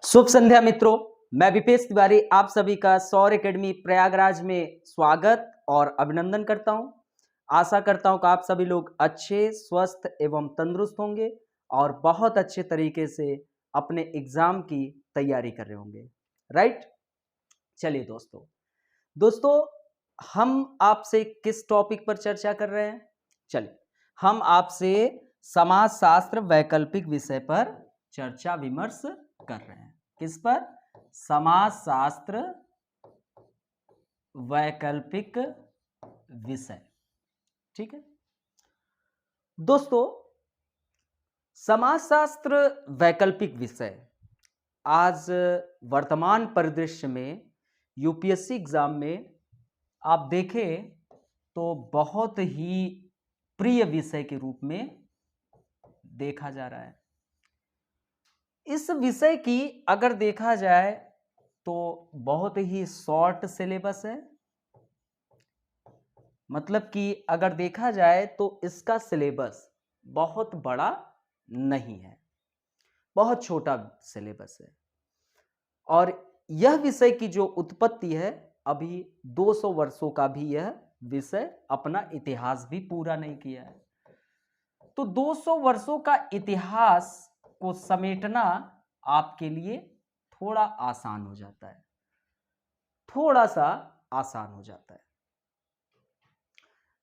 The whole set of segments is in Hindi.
शुभ संध्या मित्रों, मैं विपेश तिवारी आप सभी का सौर एकेडमी प्रयागराज में स्वागत और अभिनंदन करता हूं। आशा करता हूं कि आप सभी लोग अच्छे, स्वस्थ एवं तंदुरुस्त होंगे और बहुत अच्छे तरीके से अपने एग्जाम की तैयारी कर रहे होंगे। राइट? चलिए दोस्तों हम आपसे किस टॉपिक पर चर्चा कर रहे हैं? चलिए, हम आपसे समाजशास्त्र वैकल्पिक विषय पर चर्चा विमर्श कर रहे हैं। किस पर? समाजशास्त्र वैकल्पिक विषय। ठीक है दोस्तों, समाजशास्त्र वैकल्पिक विषय आज वर्तमान परिदृश्य में यूपीएससी एग्जाम में आप देखें तो बहुत ही प्रिय विषय के रूप में देखा जा रहा है। इस विषय की अगर देखा जाए तो बहुत ही शॉर्ट सिलेबस है, मतलब कि अगर देखा जाए तो इसका सिलेबस बहुत बड़ा नहीं है, बहुत छोटा सिलेबस है। और यह विषय की जो उत्पत्ति है, अभी 200 वर्षों का भी यह विषय अपना इतिहास भी पूरा नहीं किया है। तो 200 वर्षों का इतिहास को समेटना आपके लिए थोड़ा आसान हो जाता है, थोड़ा सा आसान हो जाता है।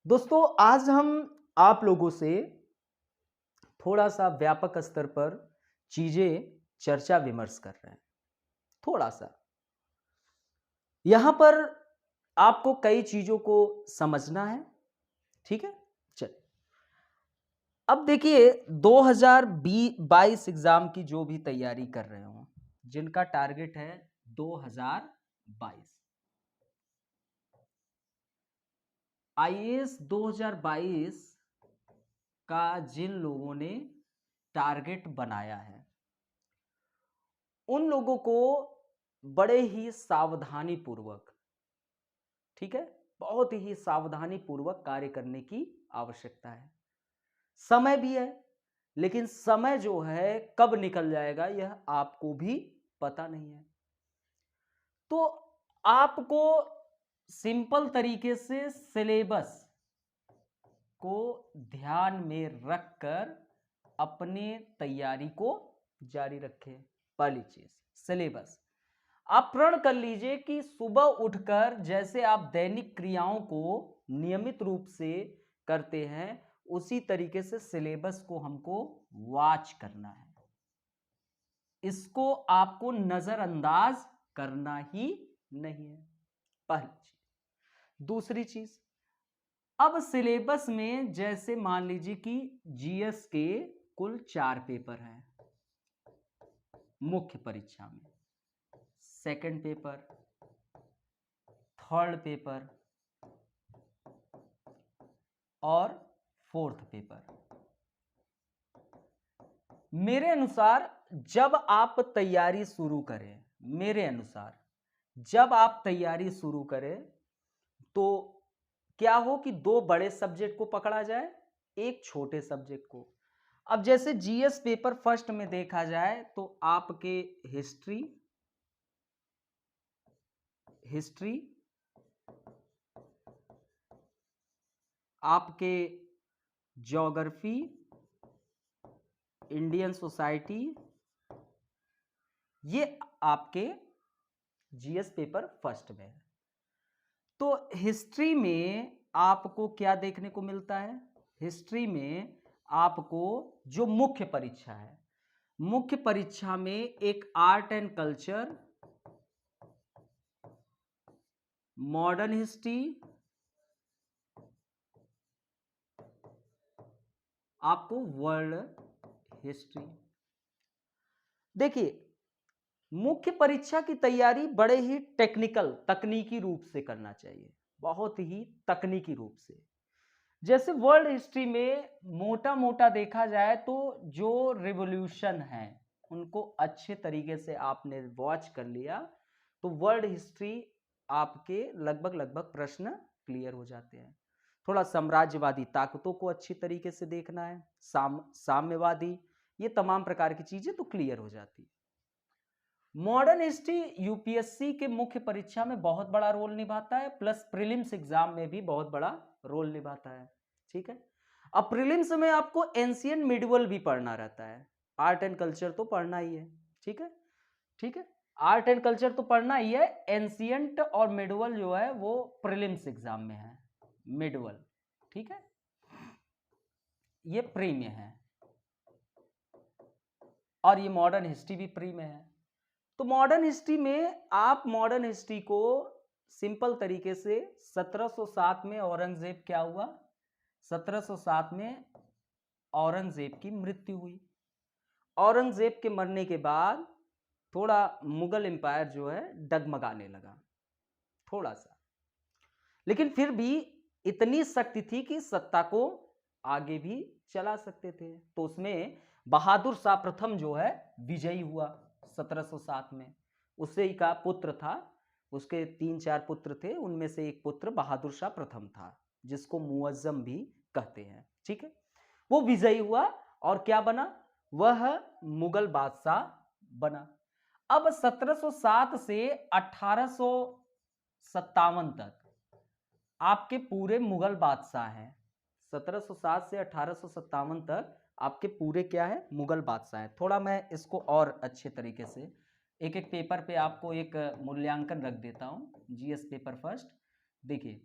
दोस्तों, आज हम आप लोगों से थोड़ा सा व्यापक स्तर पर चीजें चर्चा विमर्श कर रहे हैं। थोड़ा सा यहां पर आपको कई चीजों को समझना है। ठीक है, चलिए अब देखिए 2022 एग्जाम की जो भी तैयारी कर रहे हो, जिनका टारगेट है 2022 आईएएस 2022 का जिन लोगों ने टारगेट बनाया है, उन लोगों को बड़े ही सावधानी पूर्वक, ठीक है, बहुत ही सावधानी पूर्वक कार्य करने की आवश्यकता है। समय भी है, लेकिन समय जो है कब निकल जाएगा यह आपको भी पता नहीं है। तो आपको सिंपल तरीके से सिलेबस को ध्यान में रखकर अपने तैयारी को जारी रखें। पहली चीज सिलेबस आप प्रण कर लीजिए कि सुबह उठकर जैसे आप दैनिक क्रियाओं को नियमित रूप से करते हैं, उसी तरीके से सिलेबस को हमको वॉच करना है। इसको आपको नजरअंदाज करना ही नहीं है, पहली चीज। दूसरी चीज, अब सिलेबस में जैसे मान लीजिए कि जीएस के कुल 4 पेपर हैं मुख्य परीक्षा में, सेकंड पेपर, थर्ड पेपर और फोर्थ पेपर। मेरे अनुसार जब आप तैयारी शुरू करें, मेरे अनुसार जब आप तैयारी शुरू करें तो क्या हो कि 2 बड़े सब्जेक्ट को पकड़ा जाए, एक छोटे सब्जेक्ट को। अब जैसे जीएस पेपर फर्स्ट में देखा जाए तो आपके हिस्ट्री आपके ज्योग्राफी, इंडियन सोसाइटी, ये आपके जीएस पेपर फर्स्ट में है। तो हिस्ट्री में आपको क्या देखने को मिलता है? हिस्ट्री में आपको जो मुख्य परीक्षा है, मुख्य परीक्षा में एक art and culture, modern history, आपको वर्ल्ड हिस्ट्री। देखिए, मुख्य परीक्षा की तैयारी बड़े ही टेक्निकल, तकनीकी रूप से करना चाहिए, बहुत ही तकनीकी रूप से। जैसे वर्ल्ड हिस्ट्री में मोटा मोटा देखा जाए तो जो रिवॉल्यूशन है उनको अच्छे तरीके से आपने वॉच कर लिया तो वर्ल्ड हिस्ट्री आपके लगभग प्रश्न क्लियर हो जाते हैं। थोड़ा साम्राज्यवादी ताकतों को अच्छी तरीके से देखना है, साम्यवादी, ये तमाम प्रकार की चीजें तो क्लियर हो जाती है। मॉडर्न हिस्ट्री यूपीएससी के मुख्य परीक्षा में बहुत बड़ा रोल निभाता है, प्लस प्रीलिम्स एग्जाम में भी बहुत बड़ा रोल निभाता है। ठीक है, अब प्रीलिम्स में आपको एंशिएंट मिडिवल भी पढ़ना रहता है, आर्ट एंड कल्चर तो पढ़ना ही है। ठीक है, ठीक है, आर्ट एंड कल्चर तो पढ़ना ही है। एंशिएंट और मिडिवल जो है वो प्रीलिम्स एग्जाम में है, मिडिवल। ठीक है, ये प्री में है और ये मॉडर्न हिस्ट्री भी प्री में है। तो मॉडर्न हिस्ट्री में आप मॉडर्न हिस्ट्री को सिंपल तरीके से 1707 में औरंगजेब क्या हुआ, 1707 में औरंगजेब की मृत्यु हुई। औरंगजेब के मरने के बाद थोड़ा मुगल एम्पायर जो है डगमगाने लगा थोड़ा सा, लेकिन फिर भी इतनी शक्ति थी कि सत्ता को आगे भी चला सकते थे। तो उसमें बहादुर शाह प्रथम जो है विजयी हुआ 1707 में। उसे का पुत्र था, उसके 3-4 पुत्र थे, उनमें से एक पुत्र बहादुर शाह प्रथम था, जिसको मुअज्जम भी कहते हैं। ठीक है, वो विजयी हुआ और क्या बना, वह मुगल बादशाह बना। अब 1707 से 1857 तक आपके पूरे मुगल बादशाह हैं। 1707 से 1857 तक आपके पूरे क्या है, मुगल बादशाह है। थोड़ा मैं इसको और अच्छे तरीके से एक एक पेपर पे आपको एक मूल्यांकन रख देता हूँ। जीएस पेपर फर्स्ट, देखिए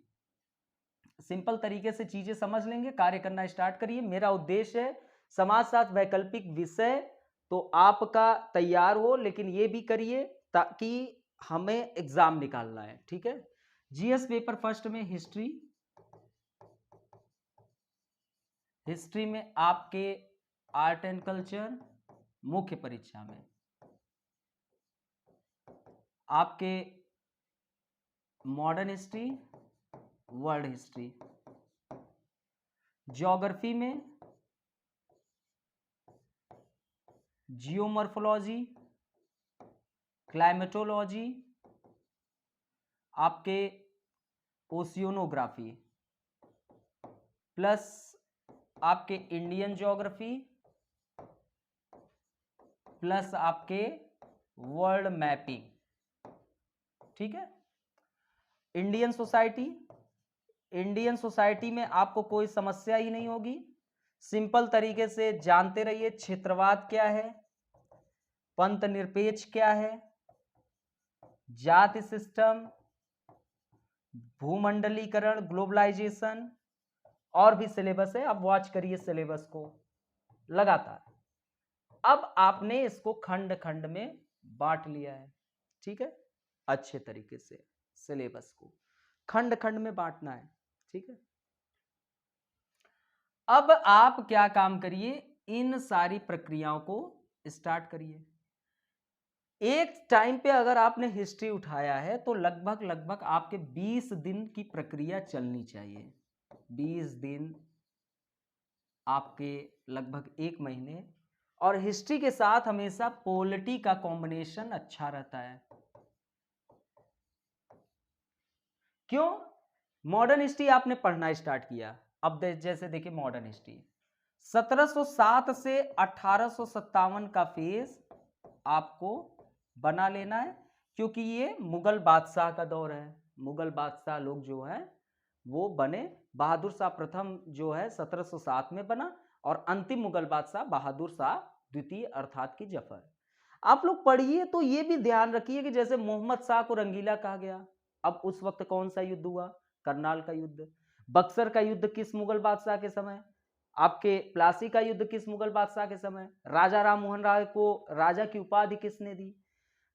सिंपल तरीके से चीजें समझ लेंगे, कार्य करना स्टार्ट करिए। मेरा उद्देश्य है समाजशास्त्र वैकल्पिक विषय तो आपका तैयार हो, लेकिन ये भी करिए ताकि हमें एग्जाम निकालना है। ठीक है, जीएस पेपर फर्स्ट में हिस्ट्री, हिस्ट्री में आपके आर्ट एंड कल्चर, मुख्य परीक्षा में आपके modern history, world history, geography में जियोमॉर्फोलॉजी, क्लाइमेटोलॉजी, आपके ओशियोनोग्राफी, प्लस आपके इंडियन ज्योग्राफी, प्लस आपके वर्ल्ड मैपिंग। ठीक है, इंडियन सोसाइटी, इंडियन सोसाइटी में आपको कोई समस्या ही नहीं होगी। सिंपल तरीके से जानते रहिए क्षेत्रवाद क्या है, पंथ निरपेक्ष क्या है, जाति सिस्टम, भूमंडलीकरण, ग्लोबलाइजेशन, और भी सिलेबस है, आप वॉच करिए सिलेबस को लगातार। अब आपने इसको खंड खंड में बांट लिया है। ठीक है, अच्छे तरीके से सिलेबस को खंड खंड में बांटना है। ठीक है, अब आप क्या काम करिए, इन सारी प्रक्रियाओं को स्टार्ट करिए। एक टाइम पे अगर आपने हिस्ट्री उठाया है तो लगभग लगभग आपके 20 दिन की प्रक्रिया चलनी चाहिए। 20 दिन आपके लगभग 1 महीने, और हिस्ट्री के साथ हमेशा पॉलिटी का कॉम्बिनेशन अच्छा रहता है। क्यों, मॉडर्न हिस्ट्री आपने पढ़ना स्टार्ट किया, अब जैसे देखिए मॉडर्न हिस्ट्री 1707 से 1857 का फेज आपको बना लेना है, क्योंकि ये मुगल बादशाह का दौर है। मुगल बादशाह लोग जो है वो बने, बहादुर शाह प्रथम जो है 1707 में बना, और अंतिम मुगल बादशाह बहादुर शाह द्वितीय अर्थात की जफर। आप लोग पढ़िए तो ये भी ध्यान रखिए कि जैसे मोहम्मद शाह को रंगीला कहा गया, अब उस वक्त कौन सा युद्ध हुआ, करनाल का युद्ध। बक्सर का युद्ध किस मुगल बादशाह के समय, आपके प्लासी का युद्ध किस मुगल बादशाह के समय, राजा राम मोहन राय को राजा की उपाधि किसने दी।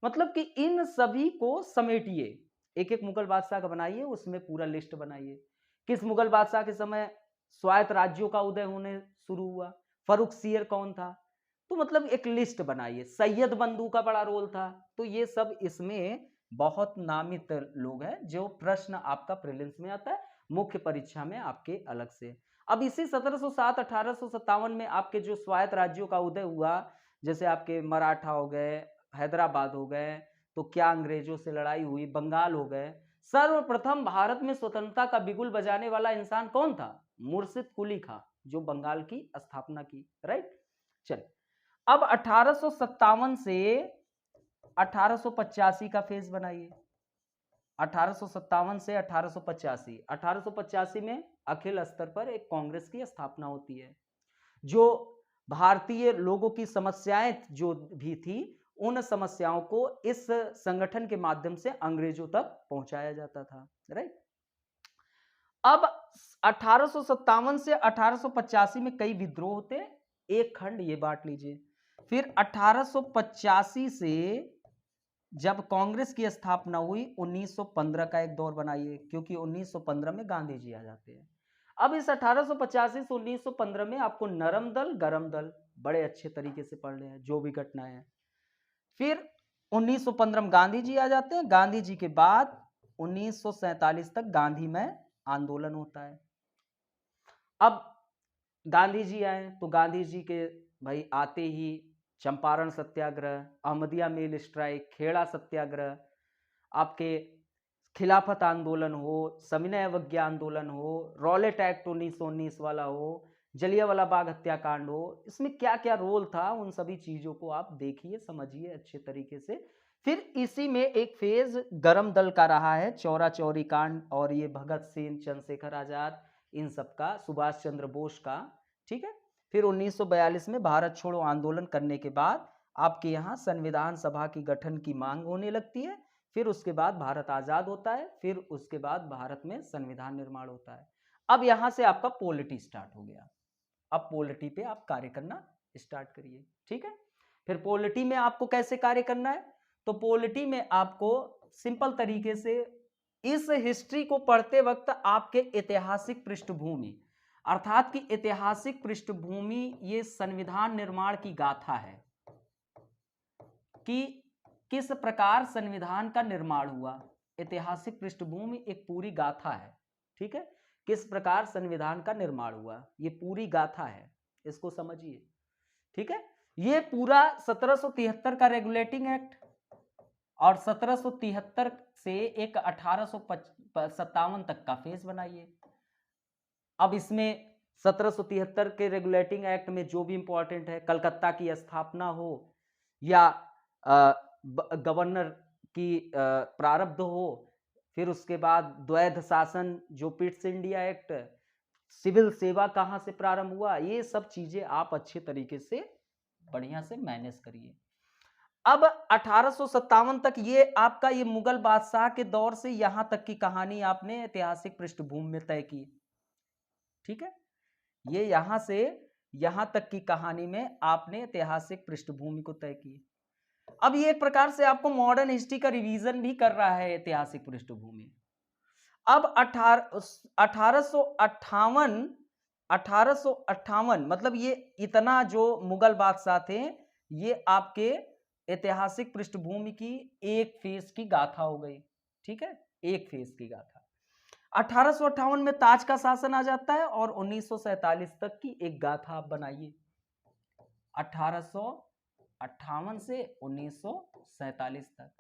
मतलब कि इन सभी को समेटिए, एक एक मुगल बादशाह का बनाइए, उसमें पूरा लिस्ट बनाइए। किस मुगल बादशाह के समय स्वायत्त राज्यों का उदय होने शुरू हुआ, फर्रुख सियर कौन था, तो मतलब एक लिस्ट बनाइए। सैयद बंधु का बड़ा रोल था। तो ये सब इसमें बहुत नामित लोग हैं जो प्रश्न आपका प्रीलिम्स में आता है, मुख्य परीक्षा में आपके अलग से। अब इसी 1707 1857 में आपके जो स्वायत्त राज्यों का उदय हुआ, जैसे आपके मराठा हो गए, हैदराबाद हो गए, तो क्या अंग्रेजों से लड़ाई हुई, बंगाल हो गए। सर्वप्रथम भारत में स्वतंत्रता का बिगुल बजाने वाला इंसान कौन था, मुर्शिद कुली खां, जो बंगाल की स्थापना की। राइट, चल अब 1857 से 1885 का फेज बनाइए। 1857 से 1885, 1885 में अखिल स्तर पर एक कांग्रेस की स्थापना होती है, जो भारतीय लोगों की समस्याएं जो भी थी उन समस्याओं को इस संगठन के माध्यम से अंग्रेजों तक पहुंचाया जाता था, राइट। अब 1857 से 1885 में कई विद्रोह होते, एक खंड ये बांट लीजिए। फिर 1885 से जब कांग्रेस की स्थापना हुई 1915 का एक दौर बनाइए, क्योंकि 1915 में गांधी जी आ जाते हैं। अब इस 1885 से 1915 में आपको नरम दल गरम दल बड़े अच्छे तरीके से पढ़ रहे हैं, जो भी घटनाएं हैं। फिर 1915 में गांधी जी आ जाते हैं। गांधी जी के बाद 1947 तक गांधी में आंदोलन होता है। अब गांधी जी आए तो गांधी जी के भाई आते ही चंपारण सत्याग्रह, अहमदिया मिल स्ट्राइक, खेड़ा सत्याग्रह, आपके खिलाफत आंदोलन हो, सविनय अवज्ञा आंदोलन हो, रॉलेट एक्ट 1919 वाला हो, जलियांवाला बाग हत्याकांड हो, इसमें क्या क्या रोल था उन सभी चीजों को आप देखिए, समझिए अच्छे तरीके से। फिर इसी में एक फेज गरम दल का रहा है, चौरा चौरी कांड और ये भगत सिंह, चंद्रशेखर आजाद, इन सब का, सुभाष चंद्र बोस का, ठीक है। फिर 1942 में भारत छोड़ो आंदोलन करने के बाद आपके यहाँ संविधान सभा की गठन की मांग होने लगती है। फिर उसके बाद भारत आजाद होता है। फिर उसके बाद भारत में संविधान निर्माण होता है। अब यहां से आपका पॉलिटी स्टार्ट हो गया। अब पॉलिटी पे आप कार्य करना स्टार्ट करिए, ठीक है। फिर पॉलिटी में आपको कैसे कार्य करना है, तो पॉलिटी में आपको सिंपल तरीके से इस हिस्ट्री को पढ़ते वक्त आपके ऐतिहासिक पृष्ठभूमि, अर्थात कि ऐतिहासिक पृष्ठभूमि ये संविधान निर्माण की गाथा है कि किस प्रकार संविधान का निर्माण हुआ। ऐतिहासिक पृष्ठभूमि एक पूरी गाथा है, ठीक है। किस प्रकार संविधान का निर्माण हुआ, ये पूरी गाथा है, इसको समझिए, ठीक है। ये पूरा 1773 का रेगुलेटिंग एक्ट और 1773 से एक 1857 तक का फेज बनाइए। अब इसमें 1773 के रेगुलेटिंग एक्ट में जो भी इंपॉर्टेंट है, कलकत्ता की स्थापना हो या गवर्नर की प्रारब्ध हो, फिर उसके बाद द्वैध शासन जो पिट्स इंडिया एक्ट, सिविल सेवा कहां से प्रारंभ हुआ, ये सब चीजें आप अच्छे तरीके से बढ़िया से मैनेज करिए। अब 1857 तक ये आपका ये मुगल बादशाह के दौर से यहां तक की कहानी आपने ऐतिहासिक पृष्ठभूमि में तय की, ठीक है। ये यहां से यहां तक की कहानी में आपने ऐतिहासिक पृष्ठभूमि को तय की। अब ये एक प्रकार से आपको मॉडर्न हिस्ट्री का रिवीजन भी कर रहा है ऐतिहासिक पृष्ठभूमि। अब 1858 मतलब ये इतना जो मुगल बादशाह थे, ये आपके ऐतिहासिक पृष्ठभूमि की एक फेज की गाथा हो गई, ठीक है, एक फेज की गाथा। 1858 में ताज का शासन आ जाता है और 1947 तक की एक गाथा आप बनाइए, 1858 से 1947 तक।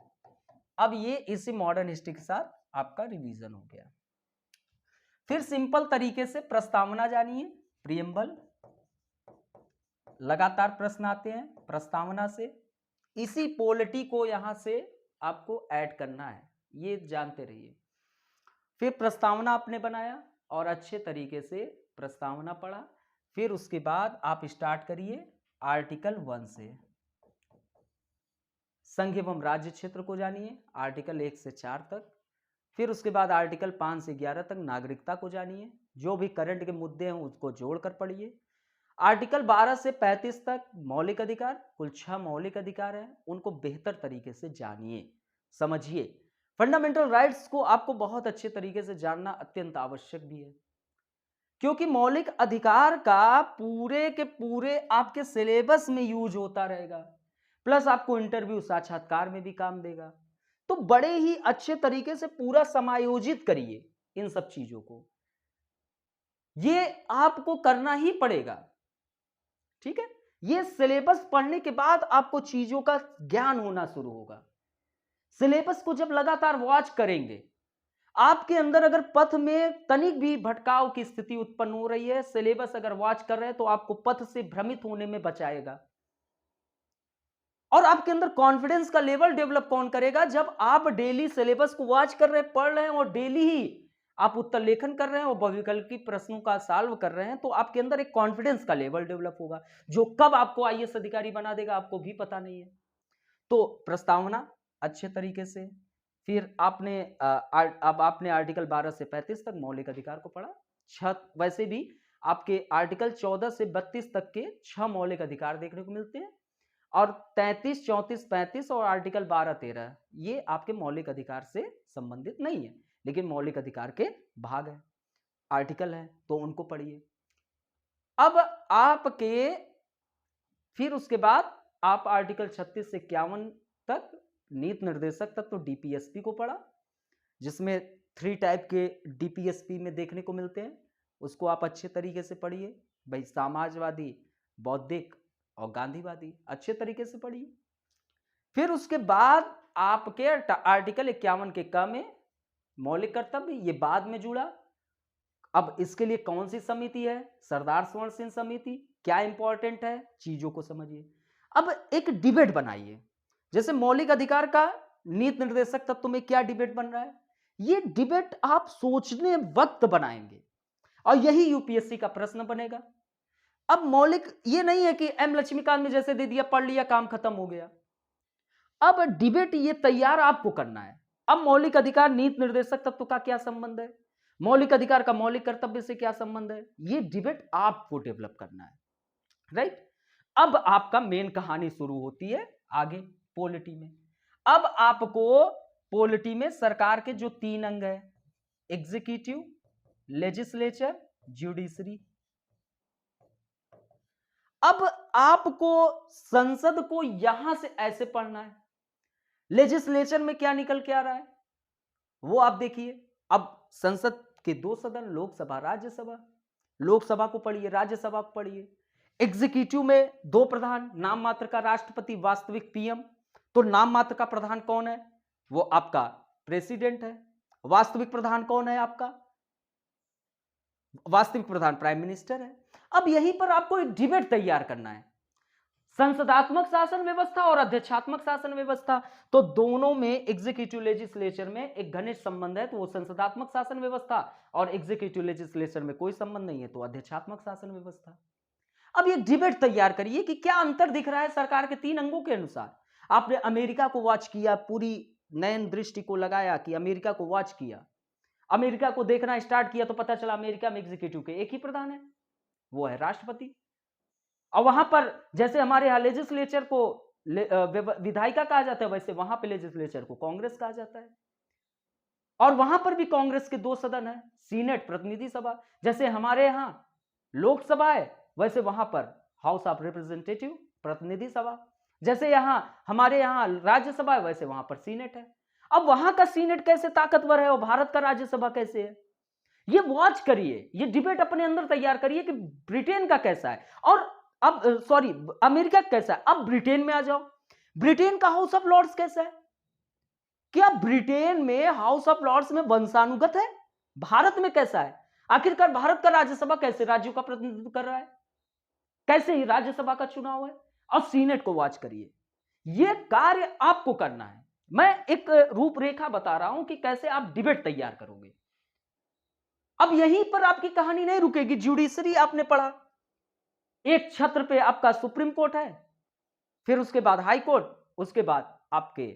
अब ये इसी मॉडर्न हिस्ट्री के साथ आपका रिवीजन हो गया। फिर सिंपल तरीके से प्रस्तावना जानिए, प्रियम्बल, लगातार प्रश्न आते हैं प्रस्तावना से। इसी पॉलिटी को यहां से आपको ऐड करना है, ये जानते रहिए। फिर प्रस्तावना आपने बनाया और अच्छे तरीके से प्रस्तावना पढ़ा। फिर उसके बाद आप स्टार्ट करिए आर्टिकल 1 से, संघ एवं राज्य क्षेत्र को जानिए आर्टिकल 1 से 4 तक। फिर उसके बाद आर्टिकल 5 से 11 तक नागरिकता को जानिए, जो भी करंट के मुद्दे हैं उसको जोड़कर पढ़िए। आर्टिकल 12 से 35 तक मौलिक अधिकार, कुल 6 मौलिक अधिकार हैं, उनको बेहतर तरीके से जानिए, समझिए। फंडामेंटल राइट्स को आपको बहुत अच्छे तरीके से जानना अत्यंत आवश्यक भी है, क्योंकि मौलिक अधिकार का पूरे के पूरे आपके सिलेबस में यूज होता रहेगा, प्लस आपको इंटरव्यू साक्षात्कार में भी काम देगा। तो बड़े ही अच्छे तरीके से पूरा समायोजित करिए इन सब चीजों को, ये आपको करना ही पड़ेगा, ठीक है। ये सिलेबस पढ़ने के बाद आपको चीजों का ज्ञान होना शुरू होगा। सिलेबस को जब लगातार वॉच करेंगे, आपके अंदर अगर पथ में तनिक भी भटकाव की स्थिति उत्पन्न हो रही है, सिलेबस अगर वॉच कर रहे हैं तो आपको पथ से भ्रमित होने में बचाएगा। और आपके अंदर कॉन्फिडेंस का लेवल डेवलप कौन करेगा? जब आप डेली सिलेबस को वॉच कर रहे हैं, पढ़ रहे हैं और डेली ही आप उत्तर लेखन कर रहे हैं और बहुविकल्पी प्रश्नों का सॉल्व कर रहे हैं, तो आपके अंदर एक कॉन्फिडेंस का लेवल डेवलप होगा, जो कब आपको आईएएस अधिकारी बना देगा आपको भी पता नहीं है। तो प्रस्तावना अच्छे तरीके से, फिर आपने अब आपने आर्टिकल 12 से 35 तक मौलिक अधिकार को पढ़ा। वैसे भी आपके आर्टिकल 14 से 32 तक के 6 मौलिक अधिकार देखने को मिलते हैं, और 33, 34, 35 और आर्टिकल 12, 13 ये आपके मौलिक अधिकार से संबंधित नहीं है, लेकिन मौलिक अधिकार के भाग है, आर्टिकल है, तो उनको पढ़िए। अब आपके फिर उसके बाद आप आर्टिकल 36 से 51 तक नीति निर्देशक तक तो डीपीएसपी को पढ़ा, जिसमें 3 टाइप के डीपीएसपी में देखने को मिलते हैं, उसको आप अच्छे तरीके से पढ़िए भाई, समाजवादी, बौद्धिक और गांधीवादी, अच्छे तरीके से पढ़िए। फिर उसके बाद आपके आर्टिकल 51 के क में मौलिक कर्तव्य, ये बाद में जुड़ा। अब इसके लिए कौन सी समिति है? सरदार स्वर्ण सिंह समिति। क्या इंपॉर्टेंट है, चीजों को समझिए। अब एक डिबेट बनाइए, जैसे मौलिक अधिकार का नीति निर्देशक तत्व में क्या डिबेट बन रहा है, ये डिबेट आप सोचने वक्त बनाएंगे और यही यूपीएससी का प्रश्न बनेगा। अब मौलिक ये नहीं है कि एम लक्ष्मीकांत ने जैसे दे दिया, पढ़ लिया, काम खत्म हो गया। अब डिबेट ये तैयार आपको करना है। अब मौलिक अधिकार नीति निर्देशक तत्व का क्या संबंध है, मौलिक अधिकार का मौलिक कर्तव्य से क्या संबंध है, ये डिबेट आपको डेवलप करना है, राइट। अब आपका मेन कहानी शुरू होती है आगे पॉलिटी में। अब आपको पॉलिटी में सरकार के जो 3 अंग है, एग्जीक्यूटिव, लेजिस्लेचर, जुडिशरी। अब आपको संसद को यहां से ऐसे पढ़ना है, लेजिस्लेचर में क्या निकल के आ रहा है वो आप देखिए। अब संसद के 2 सदन, लोकसभा, राज्यसभा। लोकसभा को पढ़िए, राज्यसभा को पढ़िए। एग्जीक्यूटिव में 2 प्रधान, नाम मात्र का राष्ट्रपति, वास्तविक पीएम। तो नाम मात्र का प्रधान कौन है? वो आपका प्रेसिडेंट है। वास्तविक प्रधान कौन है आपका? वास्तविक प्रधान प्राइम मिनिस्टर है। अब यहीं पर आपको एक डिबेट तैयार करना है, संसदात्मक शासन व्यवस्था और अध्यक्षात्मक शासन व्यवस्था। तो दोनों में एग्जीक्यूटिव लेजिस्लेचर में एक घनिष्ठ संबंध है, तो वो संसदात्मक शासन व्यवस्था, और एग्जीक्यूटिव लेजिस्लेचर में कोई संबंध नहीं है, तो अध्यक्षात्मक शासन व्यवस्था। अब ये डिबेट तैयार करिए कि क्या अंतर दिख रहा है सरकार के 3 अंगों के अनुसार। आपने अमेरिका को वॉच किया, पूरी नयन दृष्टि को लगाया कि अमेरिका को वॉच किया, अमेरिका को देखना स्टार्ट किया, तो पता चला अमेरिका में एग्जीक्यूटिव के एक ही प्रधान है, वो है राष्ट्रपति। और वहां पर जैसे हमारे यहां लेजिस्लेचर को विधायिका कहा जाता है, वैसे वहां पे लेजिस्लेचर को कांग्रेस कहा जाता है। और वहां पर भी कांग्रेस के 2 सदन है, सीनेट, प्रतिनिधि सभा। जैसे हमारे यहां लोकसभा है, वैसे वहां पर हाउस ऑफ रिप्रेजेंटेटिव, प्रतिनिधि सभा। जैसे हमारे यहां राज्यसभा है, वैसे वहां पर सीनेट है। अब वहां का सीनेट कैसे ताकतवर है और भारत का राज्यसभा कैसे है, ये वॉच करिए, ये डिबेट अपने अंदर तैयार करिए कि ब्रिटेन का कैसा है, और अब सॉरी अमेरिका कैसा है। अब ब्रिटेन में आ जाओ, ब्रिटेन का हाउस ऑफ लॉर्ड्स कैसा है? क्या ब्रिटेन में हाउस ऑफ लॉर्ड्स में वंशानुगत है? भारत में कैसा है? आखिरकार भारत का राज्यसभा कैसे राज्यों का प्रतिनिधित्व कर रहा है, कैसे ही राज्यसभा का चुनाव है। और सीनेट को वॉच करिए, यह कार्य आपको करना है। मैं एक रूपरेखा बता रहा हूं कि कैसे आप डिबेट तैयार करोगे। अब यहीं पर आपकी कहानी नहीं रुकेगी। जुडिशरी आपने पढ़ा, एक छत्र पे आपका सुप्रीम कोर्ट है, फिर उसके बाद हाई कोर्ट, उसके बाद आपके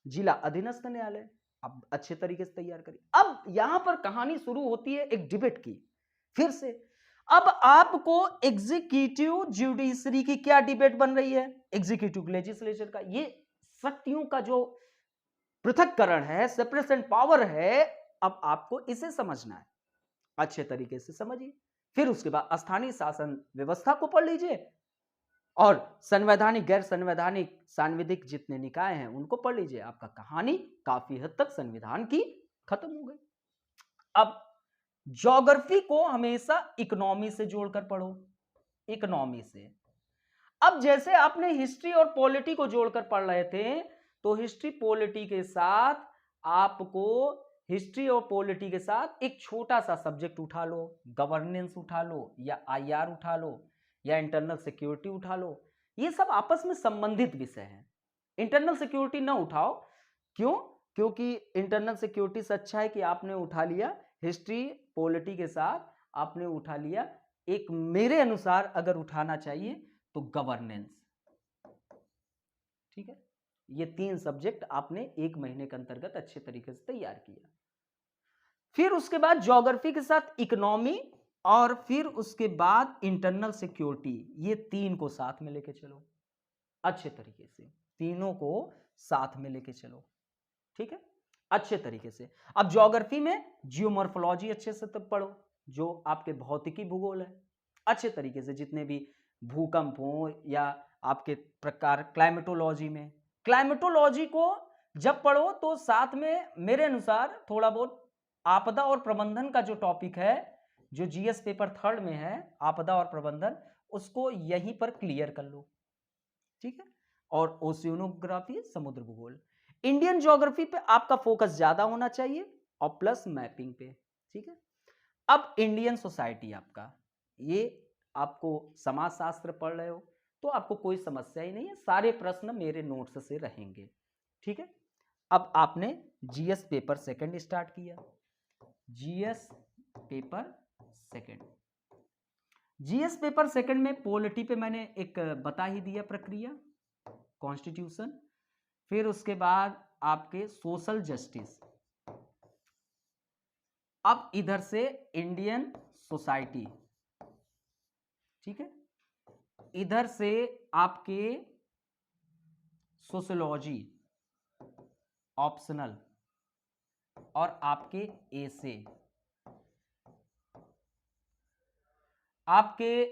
जिला अधीनस्थ न्यायालय। अब अच्छे तरीके से तैयार करिए। अब यहां पर कहानी शुरू होती है एक डिबेट की, फिर से। अब आपको एग्जीक्यूटिव जुडिशरी की क्या डिबेट बन रही है, एग्जीक्यूटिव लेजिस्लेचर का, ये शक्तियों का जो पृथक्करण है, सेपरेशन पावर है, अब आपको इसे समझना है, अच्छे तरीके से समझिए। फिर उसके बाद स्थानीय शासन व्यवस्था को पढ़ लीजिए, और संवैधानिक, गैर संवैधानिक, सांविधिक जितने निकाय हैं उनको पढ़ लीजिए। आपका कहानी काफी हद तक संविधान की खत्म हो गई। अब ज्योग्राफी को हमेशा इकोनॉमी से जोड़कर पढ़ो, इकोनॉमी से। अब जैसे आपने हिस्ट्री और पॉलिटी को जोड़कर पढ़ रहे थे, तो हिस्ट्री पॉलिटी के साथ आपको, हिस्ट्री और पॉलिटी के साथ एक छोटा सा सब्जेक्ट उठा लो, गवर्नेंस उठा लो, या आईआर उठा लो, या इंटरनल सिक्योरिटी उठा लो। ये सब आपस में संबंधित विषय हैं, इंटरनल सिक्योरिटी ना उठाओ। क्यों? क्योंकि इंटरनल सिक्योरिटी से अच्छा है कि आपने उठा लिया हिस्ट्री पॉलिटी के साथ आपने उठा लिया एक, मेरे अनुसार अगर उठाना चाहिए तो गवर्नेंस। ठीक है, ये 3 सब्जेक्ट आपने 1 महीने के अंतर्गत अच्छे तरीके से तैयार किया। फिर उसके बाद ज्योग्राफी के साथ इकोनॉमी और फिर उसके बाद इंटरनल सिक्योरिटी, ये 3 को साथ में लेके चलो अच्छे तरीके से, तीनों को साथ में लेके चलो। ठीक है, अच्छे तरीके से। अब ज्योग्राफी में जियोमॉर्फोलॉजी अच्छे से तब पढ़ो, जो आपके भौतिकी भूगोल है, अच्छे तरीके से जितने भी भूकंप हो या आपके प्रकार, क्लाइमेटोलॉजी में, क्लाइमेटोलॉजी को जब पढ़ो तो साथ में मेरे अनुसार थोड़ा बहुत आपदा और प्रबंधन का जो टॉपिक है, जो जीएस पेपर 3 में है, आपदा और प्रबंधन, उसको यहीं पर क्लियर कर लो। ठीक है, और ओशियोनोग्राफी, समुद्र भूगोल। इंडियन ज्योग्राफी पे आपका फोकस ज्यादा होना चाहिए और प्लस मैपिंग पे। ठीक है, अब इंडियन सोसाइटी आपका, ये आपको समाजशास्त्र पढ़ रहे हो तो आपको कोई समस्या ही नहीं है, सारे प्रश्न मेरे नोट्स से रहेंगे। ठीक है, अब आपने जीएस पेपर 2 स्टार्ट किया। जीएस पेपर 2, जीएस पेपर 2 में पॉलिटी पे मैंने एक बता ही दिया प्रक्रिया, कॉन्स्टिट्यूशन, फिर उसके बाद आपके सोशल जस्टिस। अब इधर से इंडियन सोसाइटी, ठीक है, इधर से आपके सोशियोलॉजी ऑप्शनल और आपके एसे, आपके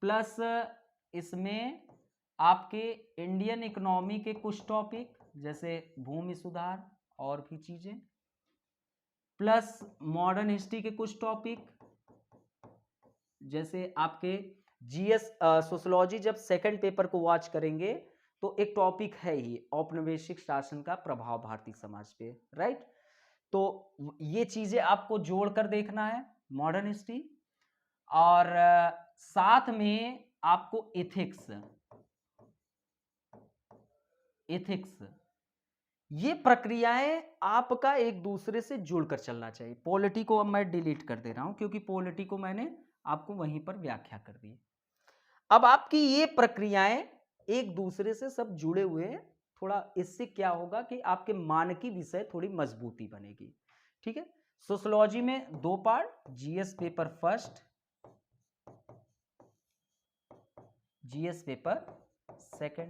प्लस इसमें आपके इंडियन इकोनॉमी के कुछ टॉपिक जैसे भूमि सुधार और भी चीजें, प्लस मॉडर्न हिस्ट्री के कुछ टॉपिक जैसे आपके जीएस सोशियोलॉजी। जब 2nd पेपर को वॉच करेंगे तो एक टॉपिक है ही औपनिवेशिक शासन का प्रभाव भारतीय समाज पे, राइट। तो ये चीजें आपको जोड़कर देखना है, मॉडर्न हिस्ट्री, और साथ में आपको एथिक्स, ये प्रक्रियाएं आपका एक दूसरे से जुड़कर चलना चाहिए। पॉलिटी को अब मैं डिलीट कर दे रहा हूं क्योंकि पॉलिटी को मैंने आपको वहीं पर व्याख्या कर दी। अब आपकी ये प्रक्रियाएं एक दूसरे से सब जुड़े हुए हैं, थोड़ा इससे क्या होगा कि आपके मानकी विषय थोड़ी मजबूती बनेगी। ठीक है, सोशियोलॉजी में 2 part, GS paper 1, GS paper 2।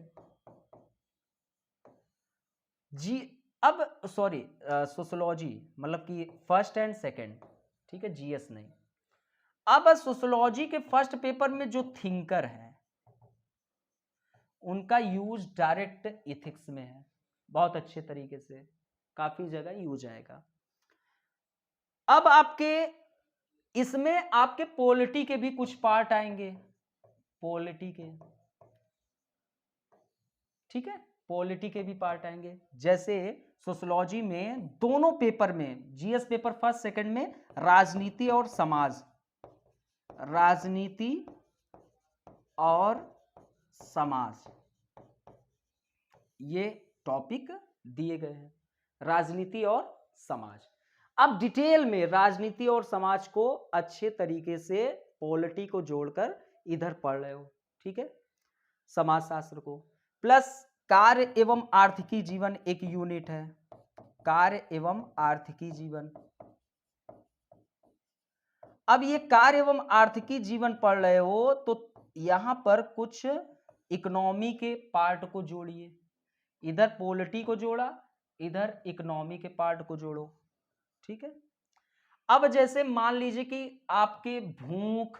जी अब सॉरी, सोशियोलॉजी मतलब कि 1st एंड 2nd, ठीक है, जीएस नहीं। अब सोशियोलॉजी के 1st पेपर में जो थिंकर है उनका यूज डायरेक्ट एथिक्स में है, बहुत अच्छे तरीके से, काफी जगह यूज आएगा। अब आपके इसमें आपके पॉलिटी के भी कुछ पार्ट आएंगे, पॉलिटी के, ठीक है, पॉलिटी के भी पार्ट आएंगे। जैसे सोशियोलॉजी में दोनों पेपर में, जीएस पेपर 1st 2nd में राजनीति और समाज, राजनीति और समाज, ये टॉपिक दिए गए हैं, राजनीति और समाज। अब डिटेल में राजनीति और समाज को अच्छे तरीके से पॉलिटी को जोड़कर इधर पढ़ रहे हो, ठीक है, समाजशास्त्र को। प्लस कार्य एवं आर्थिकी जीवन एक यूनिट है, कार्य एवं आर्थिकी जीवन। अब ये कार्य एवं आर्थिकी जीवन पढ़ रहे हो तो यहां पर कुछ इकोनॉमी के पार्ट को जोड़िए, इधर पॉलिटी को जोड़ा, इधर इकोनॉमी के पार्ट को जोड़ो। ठीक है, अब जैसे मान लीजिए कि आपके भूख,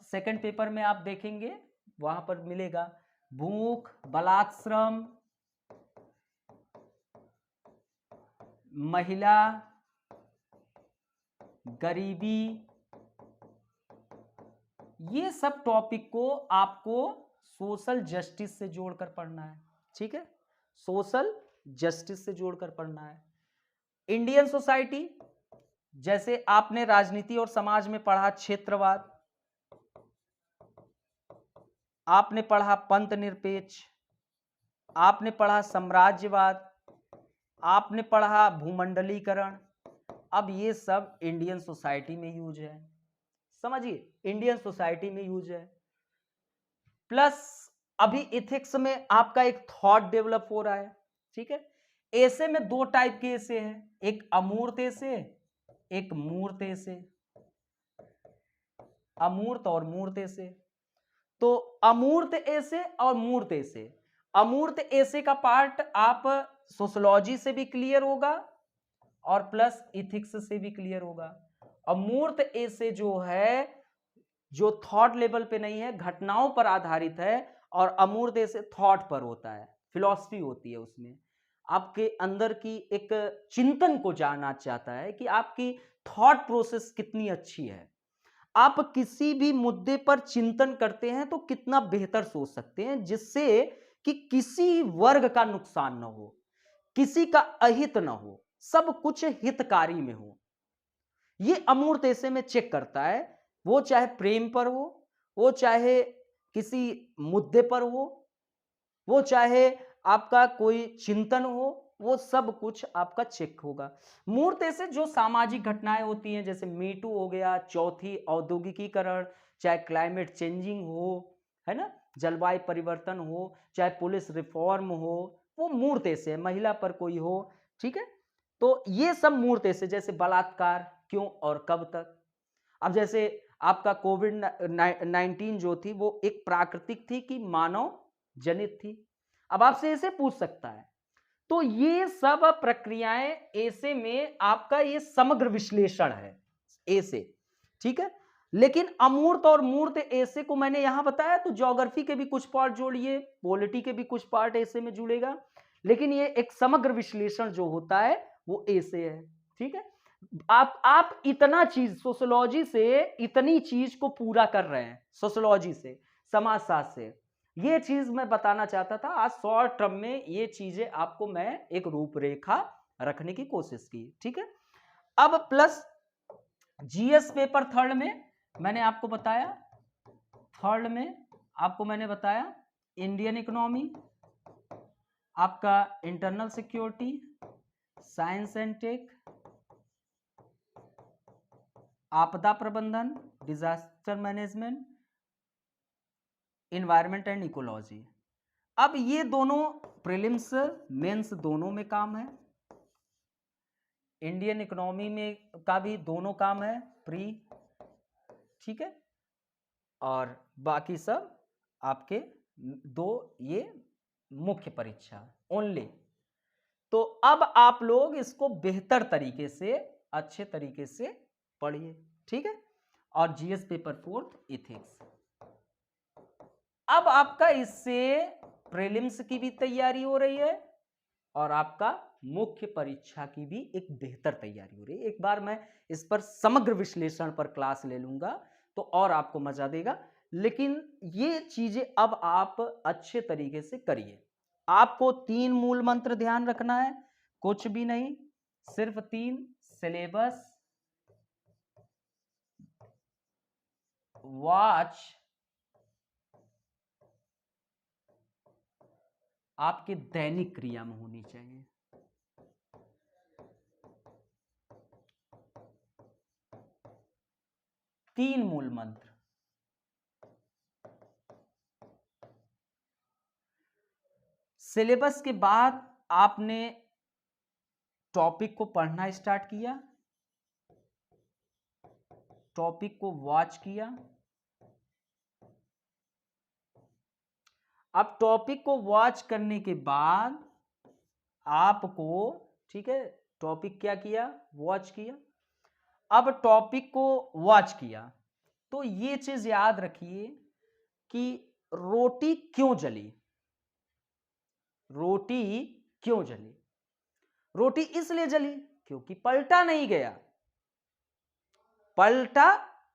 2nd पेपर में आप देखेंगे वहां पर मिलेगा भूख, बलात्श्रम, महिला, गरीबी, ये सब टॉपिक को आपको सोशल जस्टिस से जोड़कर पढ़ना है। ठीक है, सोशल जस्टिस से जोड़कर पढ़ना है। इंडियन सोसाइटी, जैसे आपने राजनीति और समाज में पढ़ा क्षेत्रवाद, आपने पढ़ा पंथ निरपेक्ष, आपने पढ़ा साम्राज्यवाद, आपने पढ़ा भूमंडलीकरण। अब ये सब इंडियन सोसाइटी में यूज है, समझिए, इंडियन सोसाइटी में यूज है। प्लस अभी इथिक्स में आपका एक थॉट डेवलप हो रहा है, ठीक है। ऐसे में दो टाइप के ऐसे हैं, एक अमूर्त ऐसे, एक मूर्त ऐसे, अमूर्त और मूर्त ऐसे। तो अमूर्त ऐसे और मूर्त ऐसे, अमूर्त ऐसे का पार्ट आप सोशियोलॉजी से भी क्लियर होगा और प्लस इथिक्स से भी क्लियर होगा। अमूर्त ऐसे जो है, जो थॉट लेवल पे नहीं है, घटनाओं पर आधारित है, और अमूर्त ऐसे थॉट पर होता है, फिलॉसफी होती है, उसमें आपके अंदर की एक चिंतन को जानना चाहता है कि आपकी थॉट प्रोसेस कितनी अच्छी है, आप किसी भी मुद्दे पर चिंतन करते हैं तो कितना बेहतर सोच सकते हैं, जिससे कि किसी वर्ग का नुकसान ना हो, किसी का अहित ना हो, सब कुछ हितकारी में हो। ये अमूर्त ऐसे में चेक करता है, वो चाहे प्रेम पर हो, वो चाहे किसी मुद्दे पर हो, वो चाहे आपका कोई चिंतन हो, वो सब कुछ आपका चेक होगा। मूर्त ऐसे जो सामाजिक घटनाएं होती हैं, जैसे मीटू हो गया, चौथी औद्योगिकीकरण, चाहे क्लाइमेट चेंजिंग हो, है ना, जलवायु परिवर्तन हो, चाहे पुलिस रिफॉर्म हो, वो मूर्त ऐसे है, महिला पर कोई हो, ठीक है। तो ये सब मूर्त ऐसे, जैसे बलात्कार क्यों और कब तक। अब जैसे आपका कोविड-19 जो थी, वो एक प्राकृतिक थी कि मानव जनित थी। अब आपसे ऐसे पूछ सकता है। तो ये सब प्रक्रियाएं ऐसे में आपका ये समग्र विश्लेषण है ऐसे, ठीक है। लेकिन अमूर्त और मूर्त ऐसे को मैंने यहां बताया, तो ज्योग्राफी के भी कुछ पार्ट जोड़िए, पॉलिटी के भी कुछ पार्ट ऐसे में जुड़ेगा, लेकिन ये एक समग्र विश्लेषण जो होता है वो ऐसे है, ठीक है। आप इतना चीज सोशियोलॉजी से, इतनी चीज को पूरा कर रहे हैं सोशियोलॉजी से, समाजशास्त्र से, ये चीज मैं बताना चाहता था। आज शॉर्ट टर्म में ये चीजें आपको मैं एक रूपरेखा रखने की कोशिश की, ठीक है। अब प्लस जीएस पेपर थर्ड में मैंने आपको बताया, थर्ड में आपको मैंने बताया इंडियन इकोनॉमी, आपका internal security, science and tech, आपदा प्रबंधन, disaster management, environment and ecology. अब ये दोनों प्रीलिम्स मेंस दोनों में काम है, इंडियन इकोनॉमी में का भी दोनों काम है, प्री, ठीक है, और बाकी सब आपके दो ये मुख्य परीक्षा ओनली। तो अब आप लोग इसको बेहतर तरीके से, अच्छे तरीके से पढ़िए, ठीक है। और जीएस पेपर फोर्थ इथिक्स। अब आपका इससे प्रीलिम्स की भी तैयारी हो रही है और आपका मुख्य परीक्षा की भी एक बेहतर तैयारी हो रही है। एक बार मैं इस पर समग्र विश्लेषण पर क्लास ले लूंगा तो और आपको मजा देगा, लेकिन ये चीजें अब आप अच्छे तरीके से करिए। आपको 3 मूल मंत्र ध्यान रखना है, कुछ भी नहीं, सिर्फ 3, सिलेबस, वॉच, आपके दैनिक क्रिया में होनी चाहिए। तीन मूल मंत्र। सिलेबस के बाद आपने टॉपिक को पढ़ना स्टार्ट किया, टॉपिक को वॉच किया। अब टॉपिक को वॉच करने के बाद आपको, ठीक है, टॉपिक क्या किया, वॉच किया। अब टॉपिक को वॉच किया तो ये चीज याद रखिए कि रोटी क्यों जली, रोटी क्यों जली, रोटी इसलिए जली क्योंकि पलटा नहीं गया, पलटा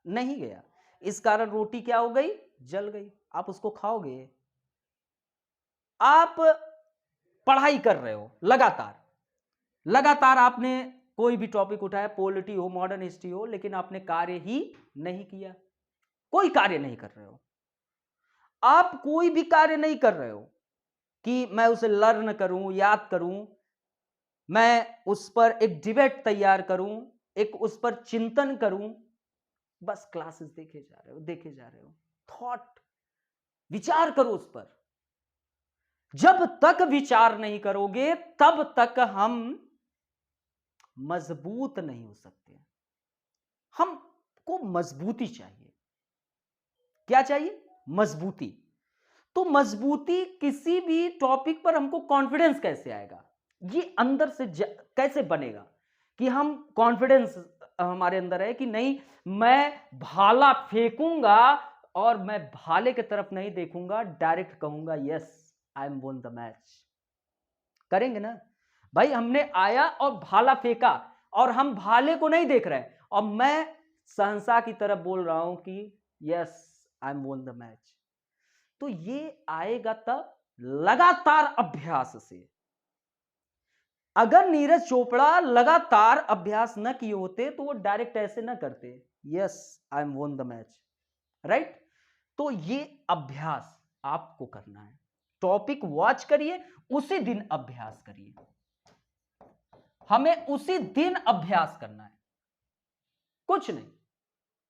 नहीं गया, इस कारण रोटी क्या हो गई, जल गई। आप उसको खाओगे। आप पढ़ाई कर रहे हो लगातार, लगातार आपने कोई भी टॉपिक उठाया, पॉलिटी हो, मॉडर्न हिस्ट्री हो, लेकिन आपने कार्य ही नहीं किया, कोई कार्य नहीं कर रहे हो, आप कोई भी कार्य नहीं कर रहे हो, कि मैं उसे लर्न करूं, याद करूं, मैं उस पर एक डिबेट तैयार करूं, एक उस पर चिंतन करूं। बस क्लासेस देखे जा रहे हो, देखे जा रहे हो। थॉट, विचार करो उस पर। जब तक विचार नहीं करोगे तब तक हम मजबूत नहीं हो सकते। हमको मजबूती चाहिए। क्या चाहिए? मजबूती। तो मजबूती, किसी भी टॉपिक पर हमको कॉन्फिडेंस कैसे आएगा, ये अंदर से कैसे बनेगा कि हम कॉन्फिडेंस हमारे अंदर है कि नहीं, मैं भाला फेंकूंगा और मैं भाले की तरफ नहीं देखूंगा, डायरेक्ट कहूंगा yes I am won the match. करेंगे ना भाई? हमने आया और भाला फेंका और हम भाले को नहीं देख रहे और मैं सहंसा की तरफ बोल रहा हूं कि yes I am won the match. तो ये आएगा तब लगातार अभ्यास से। अगर नीरज चोपड़ा लगातार अभ्यास न किए होते तो वो डायरेक्ट ऐसे ना करते, yes I am won the match, right? तो ये अभ्यास आपको करना है। टॉपिक वॉच करिए, उसी दिन अभ्यास करिए। हमें उसी दिन अभ्यास करना है, कुछ नहीं।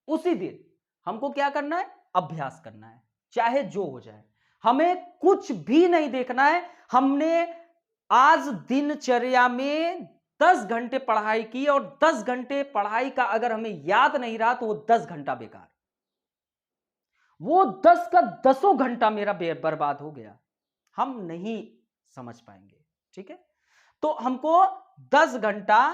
उसी दिन हमको क्या करना है? अभ्यास करना है, चाहे जो हो जाए। हमें कुछ भी नहीं देखना है। हमने आज दिनचर्या में 10 घंटे पढ़ाई की और 10 घंटे पढ़ाई का अगर हमें याद नहीं रहा तो वो 10 घंटा बेकार, वो 10 का 10 घंटा मेरा बर्बाद हो गया। हम नहीं समझ पाएंगे, ठीक है? तो हमको 10 घंटा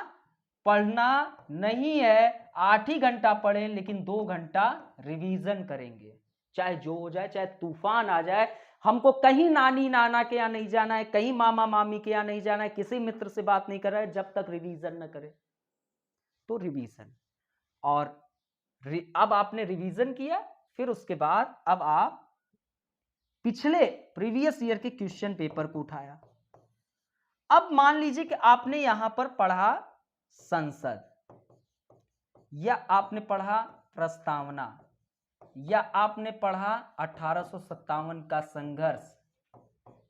पढ़ना नहीं है, 8 ही घंटा पढ़ें, लेकिन 2 घंटा रिवीजन करेंगे, चाहे जो हो जाए, चाहे तूफान आ जाए। हमको कहीं नानी नाना के यहाँ नहीं जाना है, कहीं मामा मामी के यहाँ नहीं जाना है, किसी मित्र से बात नहीं कर रहा है, जब तक रिवीजन न करे। तो रिवीजन, और अब आपने रिवीजन किया, फिर उसके बाद अब आप पिछले प्रीवियस ईयर के क्वेश्चन पेपर को उठाया। अब मान लीजिए कि आपने यहां पर पढ़ा संसद, या आपने पढ़ा प्रस्तावना, या आपने पढ़ा 1857 का संघर्ष,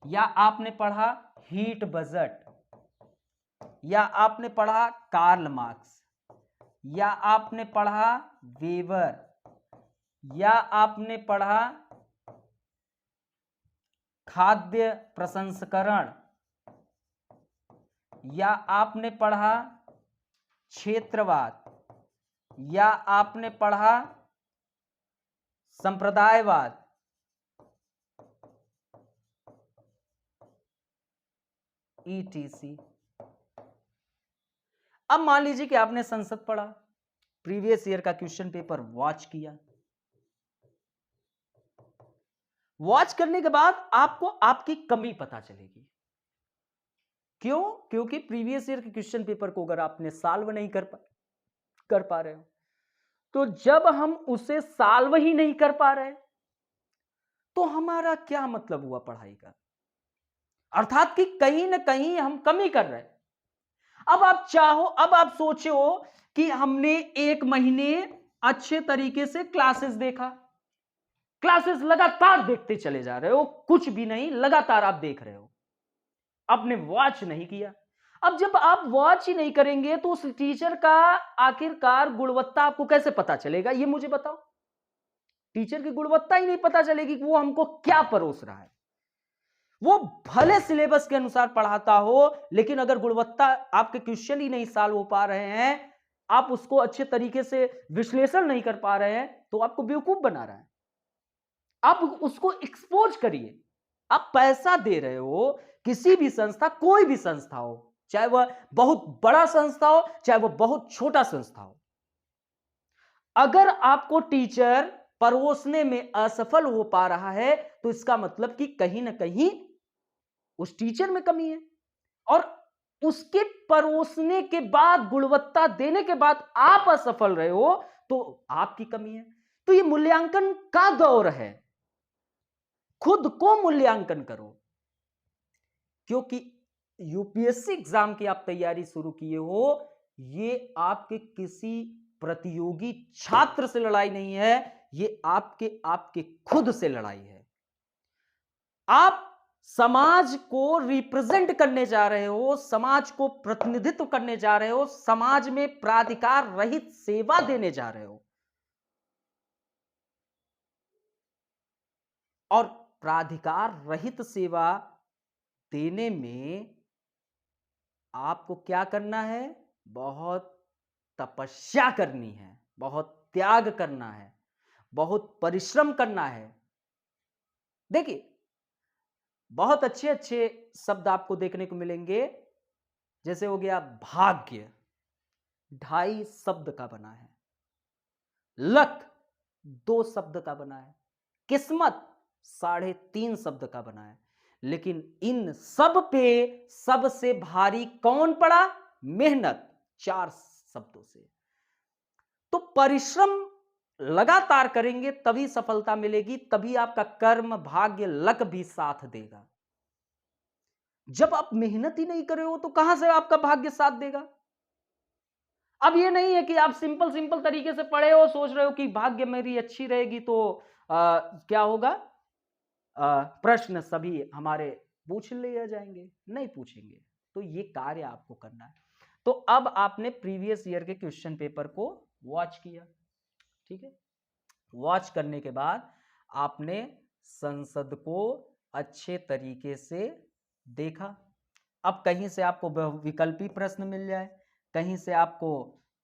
या आपने पढ़ा हीट बजट, या आपने पढ़ा कार्ल मार्क्स, या आपने पढ़ा वेबर, या आपने पढ़ा खाद्य प्रसंस्करण, या आपने पढ़ा क्षेत्रवाद, या आपने पढ़ा संप्रदायवाद, ETC। अब मान लीजिए कि आपने संसद पढ़ा, प्रीवियस ईयर का क्वेश्चन पेपर वॉच किया। वॉच करने के बाद आपको आपकी कमी पता चलेगी। क्यों? क्योंकि प्रीवियस ईयर के क्वेश्चन पेपर को अगर आपने सॉल्व नहीं कर पा रहे हो, तो जब हम उसे सॉल्व ही नहीं कर पा रहे तो हमारा क्या मतलब हुआ पढ़ाई का? अर्थात कि कहीं ना कहीं हम कमी कर रहे हैं। अब आप चाहो, अब आप सोचो कि हमने 1 महीने अच्छे तरीके से क्लासेस देखा, क्लासेस लगातार देखते चले जा रहे हो, कुछ भी नहीं, लगातार आप देख रहे हो, आपने वॉच नहीं किया। अब जब आप वॉच ही नहीं करेंगे तो उस टीचर का आखिरकार गुणवत्ता आपको कैसे पता चलेगा? ये मुझे बताओ। टीचर की गुणवत्ता ही नहीं पता चलेगी कि वो हमको क्या परोस रहा है। वो भले सिलेबस के अनुसार पढ़ाता हो, लेकिन अगर गुणवत्ता, आपके क्वेश्चन ही नहीं सॉल्व हो पा रहे हैं, आप उसको अच्छे तरीके से विश्लेषण नहीं कर पा रहे हैं, तो आपको बेवकूफ बना रहा है। आप उसको एक्सपोज करिए। आप पैसा दे रहे हो, किसी भी संस्था, कोई भी संस्था हो, चाहे वह बहुत बड़ा संस्था हो, चाहे वह बहुत छोटा संस्था हो, अगर आपको टीचर परोसने में असफल हो पा रहा है तो इसका मतलब कि कहीं ना कहीं उस टीचर में कमी है, और उसके परोसने के बाद, गुणवत्ता देने के बाद आप असफल रहे हो तो आपकी कमी है। तो ये मूल्यांकन का दौर है, खुद को मूल्यांकन करो। क्योंकि यूपीएससी एग्जाम की आप तैयारी शुरू किए हो, ये आपके किसी प्रतियोगी छात्र से लड़ाई नहीं है, ये आपके खुद से लड़ाई है। आप समाज को रिप्रेजेंट करने जा रहे हो, समाज को प्रतिनिधित्व करने जा रहे हो, समाज में प्राधिकार रहित सेवा देने जा रहे हो। और प्राधिकार रहित सेवा देने में आपको क्या करना है? बहुत तपस्या करनी है, बहुत त्याग करना है, बहुत परिश्रम करना है। देखिए, बहुत अच्छे अच्छे शब्द आपको देखने को मिलेंगे, जैसे हो गया भाग्य, 2.5 शब्द का बना है। लक 2 शब्द का बना है। किस्मत 3.5 शब्द का बना है। लेकिन इन सब पे सबसे भारी कौन पड़ा? मेहनत, 4 शब्दों से। तो परिश्रम लगातार करेंगे तभी सफलता मिलेगी, तभी आपका कर्म, भाग्य, लक भी साथ देगा। जब आप मेहनत ही नहीं कर रहे हो तो कहां से आपका भाग्य साथ देगा? अब ये नहीं है कि आप सिंपल सिंपल तरीके से पढ़े हो, सोच रहे हो कि भाग्य मेरी अच्छी रहेगी तो क्या होगा? प्रश्न सभी हमारे पूछ लिए जाएंगे। नहीं पूछेंगे। तो ये कार्य आपको करना है। तो अब आपने प्रीवियस ईयर के क्वेश्चन पेपर को वॉच किया, ठीक है। वॉच करने के बाद आपने संसद को अच्छे तरीके से देखा। अब कहीं से आपको विकल्पी प्रश्न मिल जाए, कहीं से आपको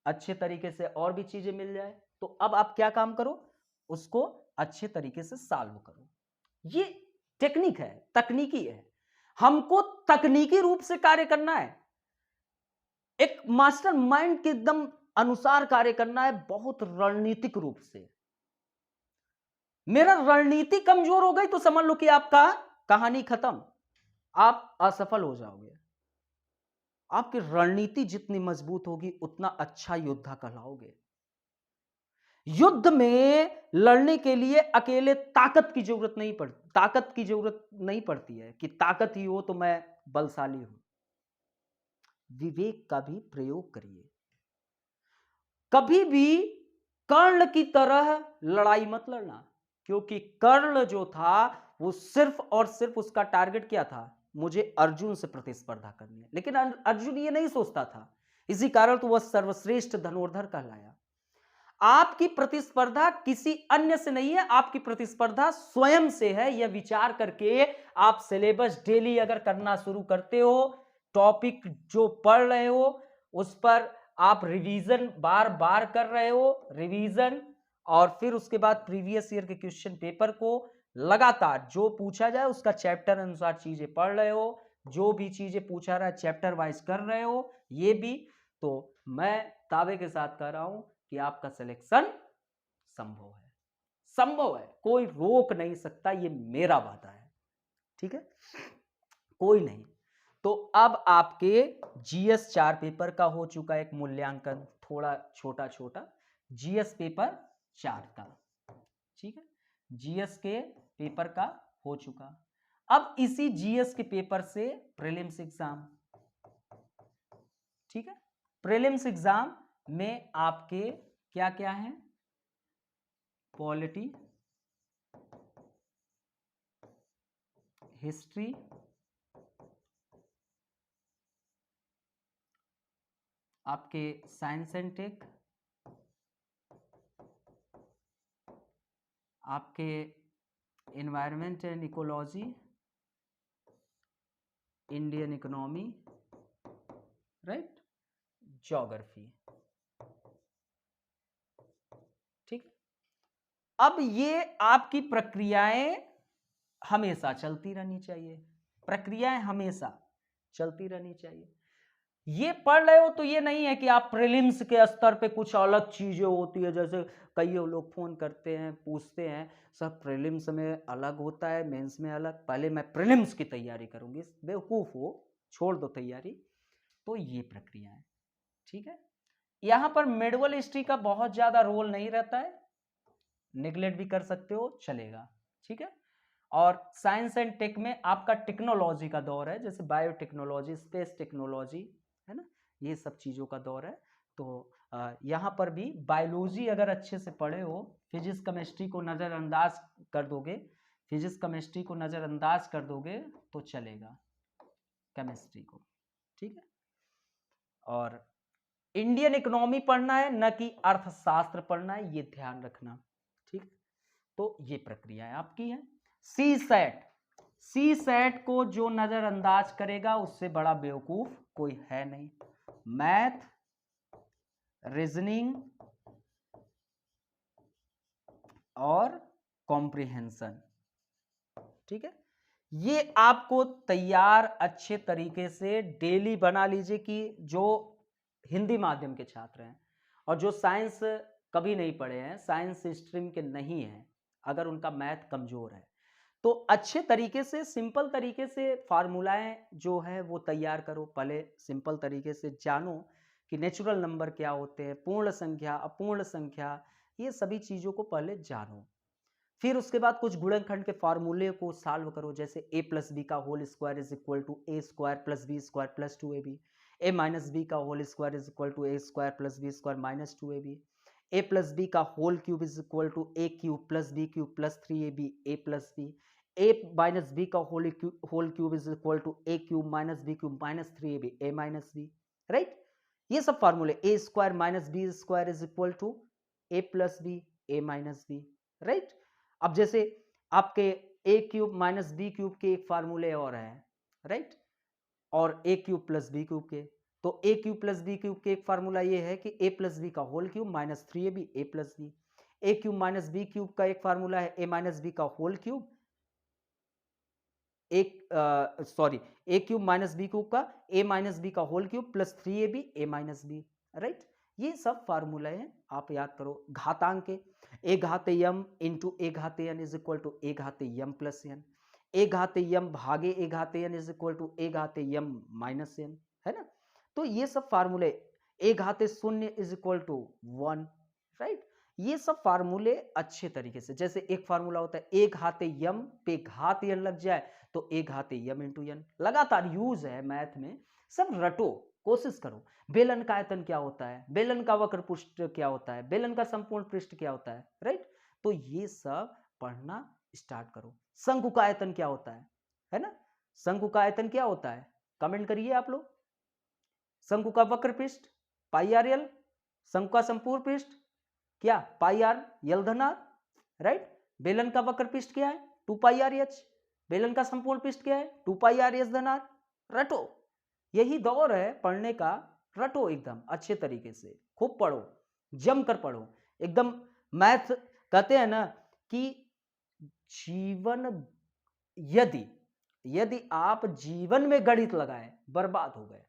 अच्छे तरीके से और भी चीजें मिल जाए, तो अब आप क्या काम करो? उसको अच्छे तरीके से सॉल्व करो। ये टेक्निक है, तकनीकी है। हमको तकनीकी रूप से कार्य करना है, एक मास्टर माइंड के एकदम अनुसार कार्य करना है, बहुत रणनीतिक रूप से। मेरा रणनीति कमजोर हो गई तो समझ लो कि आपका कहानी खत्म, आप असफल हो जाओगे। आपकी रणनीति जितनी मजबूत होगी उतना अच्छा योद्धा कहलाओगे। युद्ध में लड़ने के लिए अकेले ताकत की जरूरत नहीं पड़ती है कि ताकत ही हो तो मैं बलशाली हूं। विवेक का भी प्रयोग करिए। कभी भी कर्ण की तरह लड़ाई मत लड़ना, क्योंकि कर्ण जो था वो सिर्फ और सिर्फ उसका टारगेट क्या था? मुझे अर्जुन से प्रतिस्पर्धा करनी है। लेकिन अर्जुन ये नहीं सोचता था, इसी कारण तो वह सर्वश्रेष्ठ धनुर्धर कहलाया। आपकी प्रतिस्पर्धा किसी अन्य से नहीं है, आपकी प्रतिस्पर्धा स्वयं से है। यह विचार करके आप सिलेबस डेली अगर करना शुरू करते हो, टॉपिक जो पढ़ रहे हो उस पर आप रिवीजन बार बार कर रहे हो, रिवीजन, और फिर उसके बाद प्रीवियस ईयर के क्वेश्चन पेपर को लगातार जो पूछा जाए उसका चैप्टर अनुसार चीजें पढ़ रहे हो, जो भी चीजें पूछा रहा है चैप्टर वाइज कर रहे हो, ये भी, तो मैं दावे के साथ कह रहा हूं कि आपका सिलेक्शन संभव है, संभव है, कोई रोक नहीं सकता, ये मेरा वादा है, ठीक है, कोई नहीं। तो अब आपके जीएस 4 पेपर का हो चुका एक मूल्यांकन, थोड़ा छोटा छोटा जीएस पेपर 4 का, ठीक है, जीएस के पेपर का हो चुका। अब इसी जीएस के पेपर से प्रीलिम्स एग्जाम, ठीक है, प्रीलिम्स एग्जाम में आपके क्या क्या है? पॉलिटी, हिस्ट्री, आपके साइंस एंड टेक, आपके environment and ecology, Indian economy, right, geography, ठीक। अब ये आपकी प्रक्रियाएं हमेशा चलती रहनी चाहिए, प्रक्रियाएं हमेशा चलती रहनी चाहिए। ये पढ़ रहे हो तो ये नहीं है कि आप प्रीलिम्स के स्तर पे कुछ अलग चीजें होती है, जैसे कई लोग फोन करते हैं, पूछते हैं सर प्रीलिम्स में अलग होता है, मेंस में अलग, पहले मैं प्रीलिम्स की तैयारी करूंगी। बेवकूफ हो, छोड़ दो तैयारी। तो ये प्रक्रिया है, ठीक है। यहां पर मेडिवल हिस्ट्री का बहुत ज्यादा रोल नहीं रहता है, निगलेक्ट भी कर सकते हो, चलेगा, ठीक है। और साइंस एंड टेक में आपका टेक्नोलॉजी का दौर है, जैसे बायोटेक्नोलॉजी, स्पेस टेक्नोलॉजी, है ना, ये सब चीजों का दौर है। तो यहां पर भी बायोलॉजी अगर अच्छे से पढ़े हो, फिजिक्स केमिस्ट्री को नजरअंदाज कर दोगे, फिजिक्स केमिस्ट्री को नज़रअंदाज कर दोगे तो चलेगा, केमिस्ट्री को, ठीक है। और इंडियन इकोनॉमी पढ़ना है, न कि अर्थशास्त्र पढ़ना है, ये ध्यान रखना, ठीक। तो ये प्रक्रिया है आपकी है। सी सेट, सी सेट को जो नजरअंदाज करेगा उससे बड़ा बेवकूफ कोई है नहीं। मैथ, रीजनिंग और कॉम्प्रिहेंशन, ठीक है। ये आपको तैयार अच्छे तरीके से डेली बना लीजिए कि जो हिंदी माध्यम के छात्र हैं और जो साइंस कभी नहीं पढ़े हैं, साइंस स्ट्रीम के नहीं हैं, अगर उनका मैथ कमजोर है तो अच्छे तरीके से, सिंपल तरीके से फार्मूलाएं जो है वो तैयार करो। पहले सिंपल तरीके से जानो कि नेचुरल नंबर क्या होते हैं, पूर्ण संख्या, अपूर्ण संख्या, ये सभी चीज़ों को पहले जानो। फिर उसके बाद कुछ गुणनखंड के फार्मूले को सॉल्व करो, जैसे a प्लस बी का whole square is equal to A square plus B square plus 2ab, a minus B का whole square is equal to A square plus B square minus 2ab, a plus B का whole cube is equal to A cube plus B cube plus 3ab a plus B, a minus B का whole cube is equal to A cube minus B cube minus 3ab a minus B, right. ये सब फार्मूले, A square minus B square is equal to A plus B A minus B, right. अब जैसे आपके A cube minus B cube के एक फार्मूले और हैं, राइट, और A cube plus B cube के, तो A cube plus B cube के एक फार्मूला ये है कि ए प्लस बी का whole cube minus 3ab A plus B, A cube minus B cube का एक फार्मूला है ए माइनस बी का whole cube, A cube minus B cube का ए माइनस बी का whole cube plus 3ab A minus B, right. ये सब फार्मूला है, आप याद करो। घातांक के, ए घाते यम इंटू ए घाते N is equal to A घाते यम प्लस एन, ए घाते यम भागे ए घाते N is equal to A घाते यम माइनस एन, है ना। तो ये सब फार्मूले, ए घाते शून्य इज इक्वल टू 1, राइट। ये सब फार्मूले अच्छे तरीके से, जैसे एक फार्मूला होता है ए घाते यम पे घात एन लग जाए तो ए घाते यम इंटू एन, लगातार यूज है मैथ में, सब रटो, कोशिश करो। बेलन का आयतन क्या होता है, बेलन का वक्र पृष्ठ क्या होता है, बेलन का संपूर्ण पृष्ठ क्या होता है, राइट। तो ये सब पढ़ना स्टार्ट करो। शंकु का आयतन क्या होता है ना, शंकु का आयतन क्या होता है, कमेंट करिए आप लोग। शंकु का वक्र पृष्ठ पाई आर एल, शंकु का संपूर्ण पृष्ठ क्या, पाई आर यल धन आर, राइट। बेलन का वक्र पृष्ठ क्या है, 2 पाई आर एच, बेलन का संपूर्ण पृष्ठ क्या है, 2 पाई आर एच धन आर, रटो। यही दौर है पढ़ने का, रटो एकदम अच्छे तरीके से, खूब पढ़ो, जमकर पढ़ो एकदम। मैथ कहते हैं ना कि जीवन, यदि आप जीवन में गणित लगाए बर्बाद हो गए,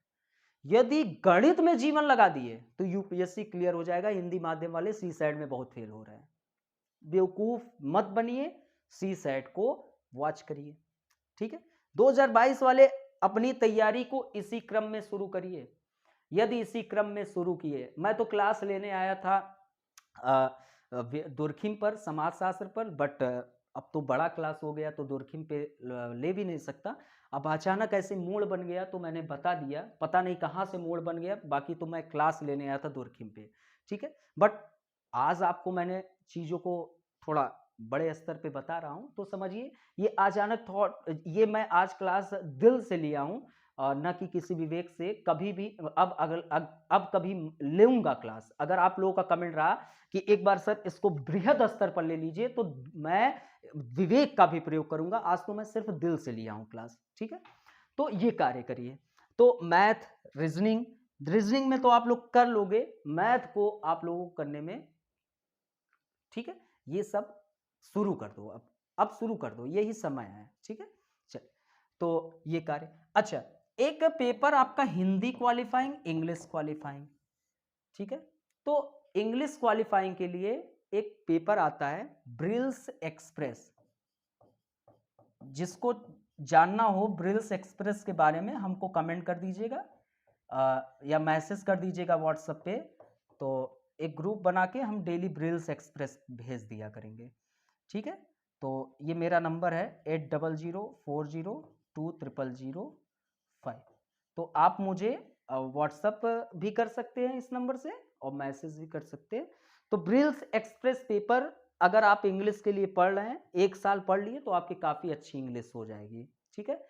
यदि गणित में जीवन लगा दिए तो यूपीएससी क्लियर हो जाएगा। हिंदी माध्यम वाले सी सेट में बहुत फेल हो रहे हैं, बेवकूफ मत बनिए, सी सेट को वॉच करिए, ठीक है। 2022 वाले अपनी तैयारी को इसी क्रम में शुरू करिए। यदि इसी क्रम में शुरू किए, मैं तो क्लास लेने आया था दुर्खिम पर, समाजशास्त्र पर, बट अब तो बड़ा क्लास हो गया तो दुर्खिम पे ले भी नहीं सकता। अब अचानक ऐसे मोड़ बन गया तो मैंने बता दिया, पता नहीं कहाँ से मोड़ बन गया, बाकी तो मैं क्लास लेने आया था दुर्खिम पे, ठीक है। बट आज आपको मैंने चीज़ों को थोड़ा बड़े स्तर पे बता रहा हूं, तो समझिए ये अचानक थॉट, ये मैं आज क्लास दिल से लिया हूं, न कि किसी विवेक से। कभी भी अब कभी लूंगा क्लास, अगर आप लोगों का कमेंट रहा कि एक बार सर इसको बृहद स्तर पर ले लीजिए, तो मैं विवेक का भी प्रयोग करूंगा। आज तो मैं सिर्फ दिल से लिया हूं क्लास, ठीक है। तो ये कार्य करिए। तो मैथ, रीजनिंग में तो आप लोग कर लोगे, मैथ को आप लोगों को करने में, ठीक है, ये सब शुरू कर दो। अब शुरू कर दो, यही समय है, ठीक है। चल, तो ये कार्य। अच्छा, एक पेपर आपका हिंदी क्वालिफाइंग, इंग्लिश क्वालिफाइंग, ठीक है। तो इंग्लिश क्वालिफाइंग के लिए एक पेपर आता है ब्रिल्स एक्सप्रेस। जिसको जानना हो ब्रिल्स एक्सप्रेस के बारे में, हमको कमेंट कर दीजिएगा या मैसेज कर दीजिएगा व्हाट्सएप पे। तो एक ग्रुप बना के हम डेली ब्रिल्स एक्सप्रेस भेज दिया करेंगे, ठीक है। तो ये मेरा नंबर है 8004020005। तो आप मुझे व्हाट्सएप भी कर सकते हैं इस नंबर से और मैसेज भी कर सकते हैं। तो ब्रिल्स एक्सप्रेस पेपर अगर आप इंग्लिश के लिए पढ़ रहे हैं, 1 साल पढ़ लिए तो आपकी काफ़ी अच्छी इंग्लिश हो जाएगी, ठीक है?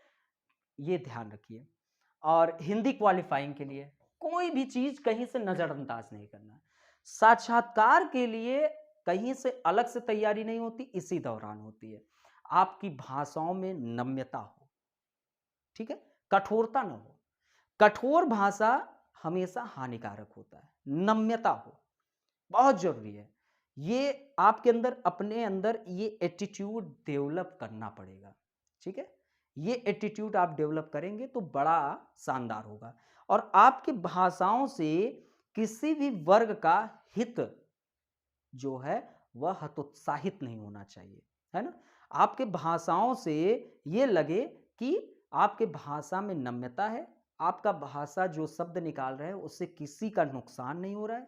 ये ध्यान रखिए। और हिंदी क्वालिफाइंग के लिए कोई भी चीज़ कहीं से नज़रअंदाज नहीं करना। साक्षात्कार के लिए कहीं से अलग से तैयारी नहीं होती, इसी दौरान होती है। आपकी भाषाओं में नम्यता हो, ठीक है? कठोरता न हो। कठोर भाषा हमेशा हानिकारक होता है। नम्यता हो, बहुत ज़रूरी है। ये आपके अंदर, अपने अंदर ये एटीट्यूड डेवलप करना पड़ेगा, ठीक है? ये एटीट्यूड आप डेवलप करेंगे तो बड़ा शानदार होगा। और आपकी भाषाओं से किसी भी वर्ग का हित जो है वह हतोत्साहित नहीं होना चाहिए, है ना? आपके भाषाओं से ये लगे कि आपके भाषा में नम्यता है, आपका भाषा जो शब्द निकाल रहा है उससे किसी का नुकसान नहीं हो रहा है,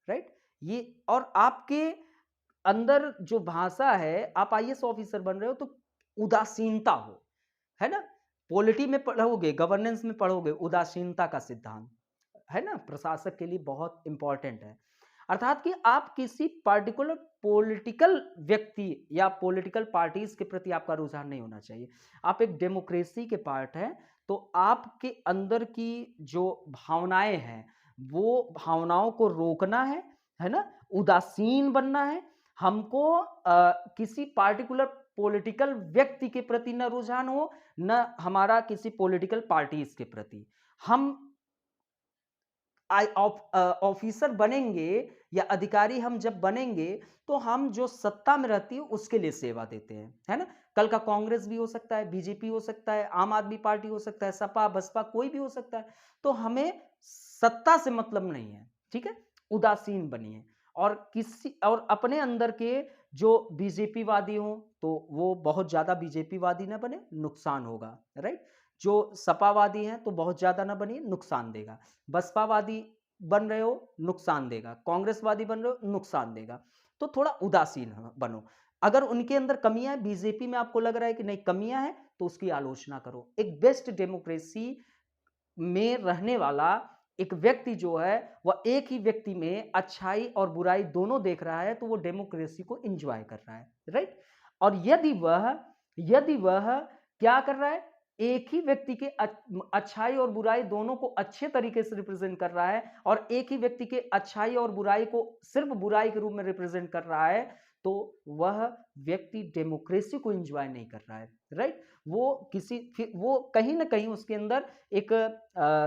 राइट? ये और आपके अंदर जो भाषा है, आप आईएएस ऑफिसर बन रहे हो तो उदासीनता हो, है ना? पॉलिटी में पढ़ोगे, गवर्नेंस में पढ़ोगे, उदासीनता का सिद्धांत, है ना? प्रशासक के लिए बहुत इंपॉर्टेंट है। अर्थात कि आप किसी पर्टिकुलर पॉलिटिकल व्यक्ति या पॉलिटिकल पार्टीज के प्रति आपका रुझान नहीं होना चाहिए। आप एक डेमोक्रेसी के पार्ट हैं, तो आपके अंदर की जो भावनाएं हैं, वो भावनाओं को रोकना है ना? उदासीन बनना है। हमको किसी पार्टिकुलर पॉलिटिकल व्यक्ति के प्रति न रुझान हो, न हमारा किसी पॉलिटिकल पार्टीज के प्रति। हम ऑफिसर बनेंगे या अधिकारी हम जब बनेंगे तो हम जो सत्ता में रहती है उसके लिए सेवा देते हैं, है ना? कल का कांग्रेस भी हो सकता है, बीजेपी हो सकता है, आम आदमी पार्टी हो सकता है, सपा बसपा कोई भी हो सकता है। तो हमें सत्ता से मतलब नहीं है, ठीक है? उदासीन बनिए। और किसी और अपने अंदर के जो बीजेपी वादी हो तो वो बहुत ज्यादा बीजेपी वादी ना बने, नुकसान होगा, राइट? जो सपावादी हैं तो बहुत ज्यादा ना बनिए, नुकसान देगा। बसपावादी बन रहे हो, नुकसान देगा। कांग्रेसवादी बन रहे हो, नुकसान देगा। तो थोड़ा उदासीन बनो। अगर उनके अंदर कमियां हैं, बीजेपी में आपको लग रहा है कि नहीं कमियां हैं, तो उसकी आलोचना करो। एक बेस्ट डेमोक्रेसी में रहने वाला एक व्यक्ति जो है वह एक ही व्यक्ति में अच्छाई और बुराई दोनों देख रहा है, तो वो डेमोक्रेसी को एंजॉय कर रहा है, राइट? और यदि वह क्या कर रहा है, एक ही व्यक्ति के अच्छाई और बुराई दोनों को अच्छे तरीके से रिप्रेजेंट कर रहा है, और एक ही व्यक्ति के अच्छाई और बुराई को सिर्फ बुराई के रूप में रिप्रेजेंट कर रहा है, तो वह व्यक्ति डेमोक्रेसी को एंजॉय नहीं कर रहा है, राइट? वो कहीं ना कहीं उसके अंदर एक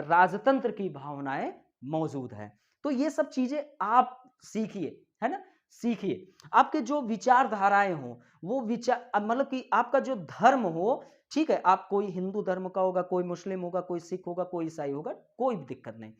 राजतंत्र की भावनाएं मौजूद है। तो ये सब चीजें आप सीखिए, है ना? सीखिए। आपके जो विचारधाराएं हो, वो विचार मतलब कि आपका जो धर्म हो, ठीक है, आप कोई हिंदू धर्म का होगा, कोई मुस्लिम होगा, कोई सिख होगा, कोई ईसाई होगा, कोई दिक्कत नहीं।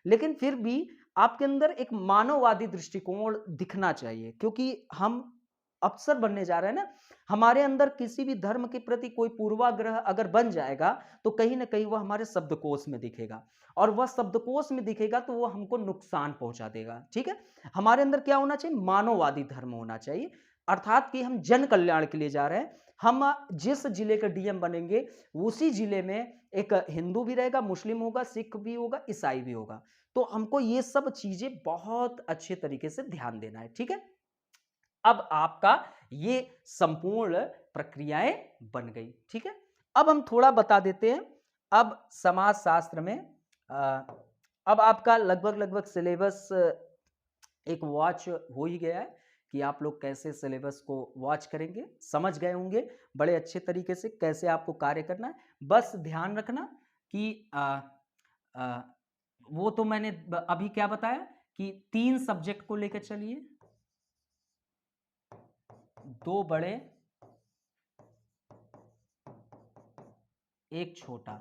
लेकिन फिर भी आपके अंदर एक मानववादी दृष्टिकोण दिखना चाहिए, क्योंकि हम अफसर बनने जा रहे हैं ना। हमारे अंदर किसी भी धर्म के प्रति कोई पूर्वाग्रह अगर बन जाएगा तो कहीं ना कहीं वह हमारे शब्दकोश में दिखेगा, और वह शब्दकोश में दिखेगा तो वह हमको नुकसान पहुंचा देगा, ठीक है? हमारे अंदर क्या होना चाहिए? मानववादी धर्म होना चाहिए। अर्थात कि हम जन कल्याण के लिए जा रहे हैं। हम जिस जिले के डीएम बनेंगे उसी जिले में एक हिंदू भी रहेगा, मुस्लिम होगा, सिख भी होगा, ईसाई भी होगा। तो हमको ये सब चीजें बहुत अच्छे तरीके से ध्यान देना है, ठीक है? अब आपका ये संपूर्ण प्रक्रियाएं बन गई, ठीक है? अब हम थोड़ा बता देते हैं। अब समाजशास्त्र में अब आपका लगभग सिलेबस एक वॉच हो ही गया है कि आप लोग कैसे सिलेबस को वॉच करेंगे, समझ गए होंगे बड़े अच्छे तरीके से कैसे आपको कार्य करना है। बस ध्यान रखना कि आ, वो तो मैंने अभी क्या बताया कि 3 सब्जेक्ट को लेकर चलिए, 2 बड़े, 1 छोटा,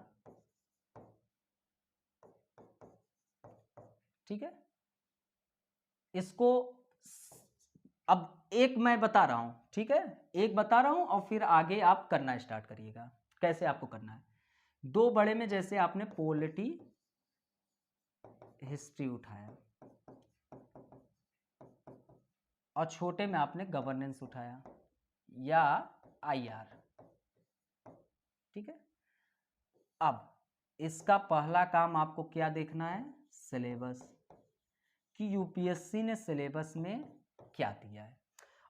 ठीक है? इसको अब एक मैं बता रहा हूं, ठीक है? एक बता रहा हूं और फिर आगे आप करना स्टार्ट करिएगा कैसे आपको करना है। 2 बड़े में जैसे आपने पॉलिटी हिस्ट्री उठाया, और छोटे में आपने गवर्नेंस उठाया या आईआर, ठीक है? अब इसका पहला काम आपको क्या देखना है? सिलेबस, कि यूपीएससी ने सिलेबस में क्या दिया है।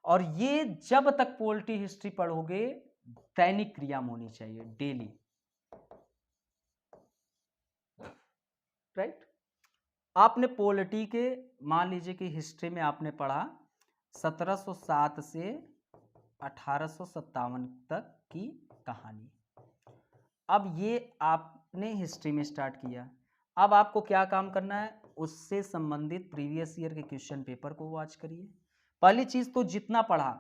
और ये जब तक पॉलिटी हिस्ट्री पढ़ोगे दैनिक क्रिया में होनी चाहिए, डेली, राइट। आपने पॉलिटी के मान लीजिए कि हिस्ट्री में आपने पढ़ा 1707 से 1857 तक की कहानी। अब ये आपने हिस्ट्री में स्टार्ट किया, अब आपको क्या काम करना है, उससे संबंधित प्रीवियस ईयर के क्वेश्चन पेपर को वॉच करिए। पहली चीज तो जितना पढ़ा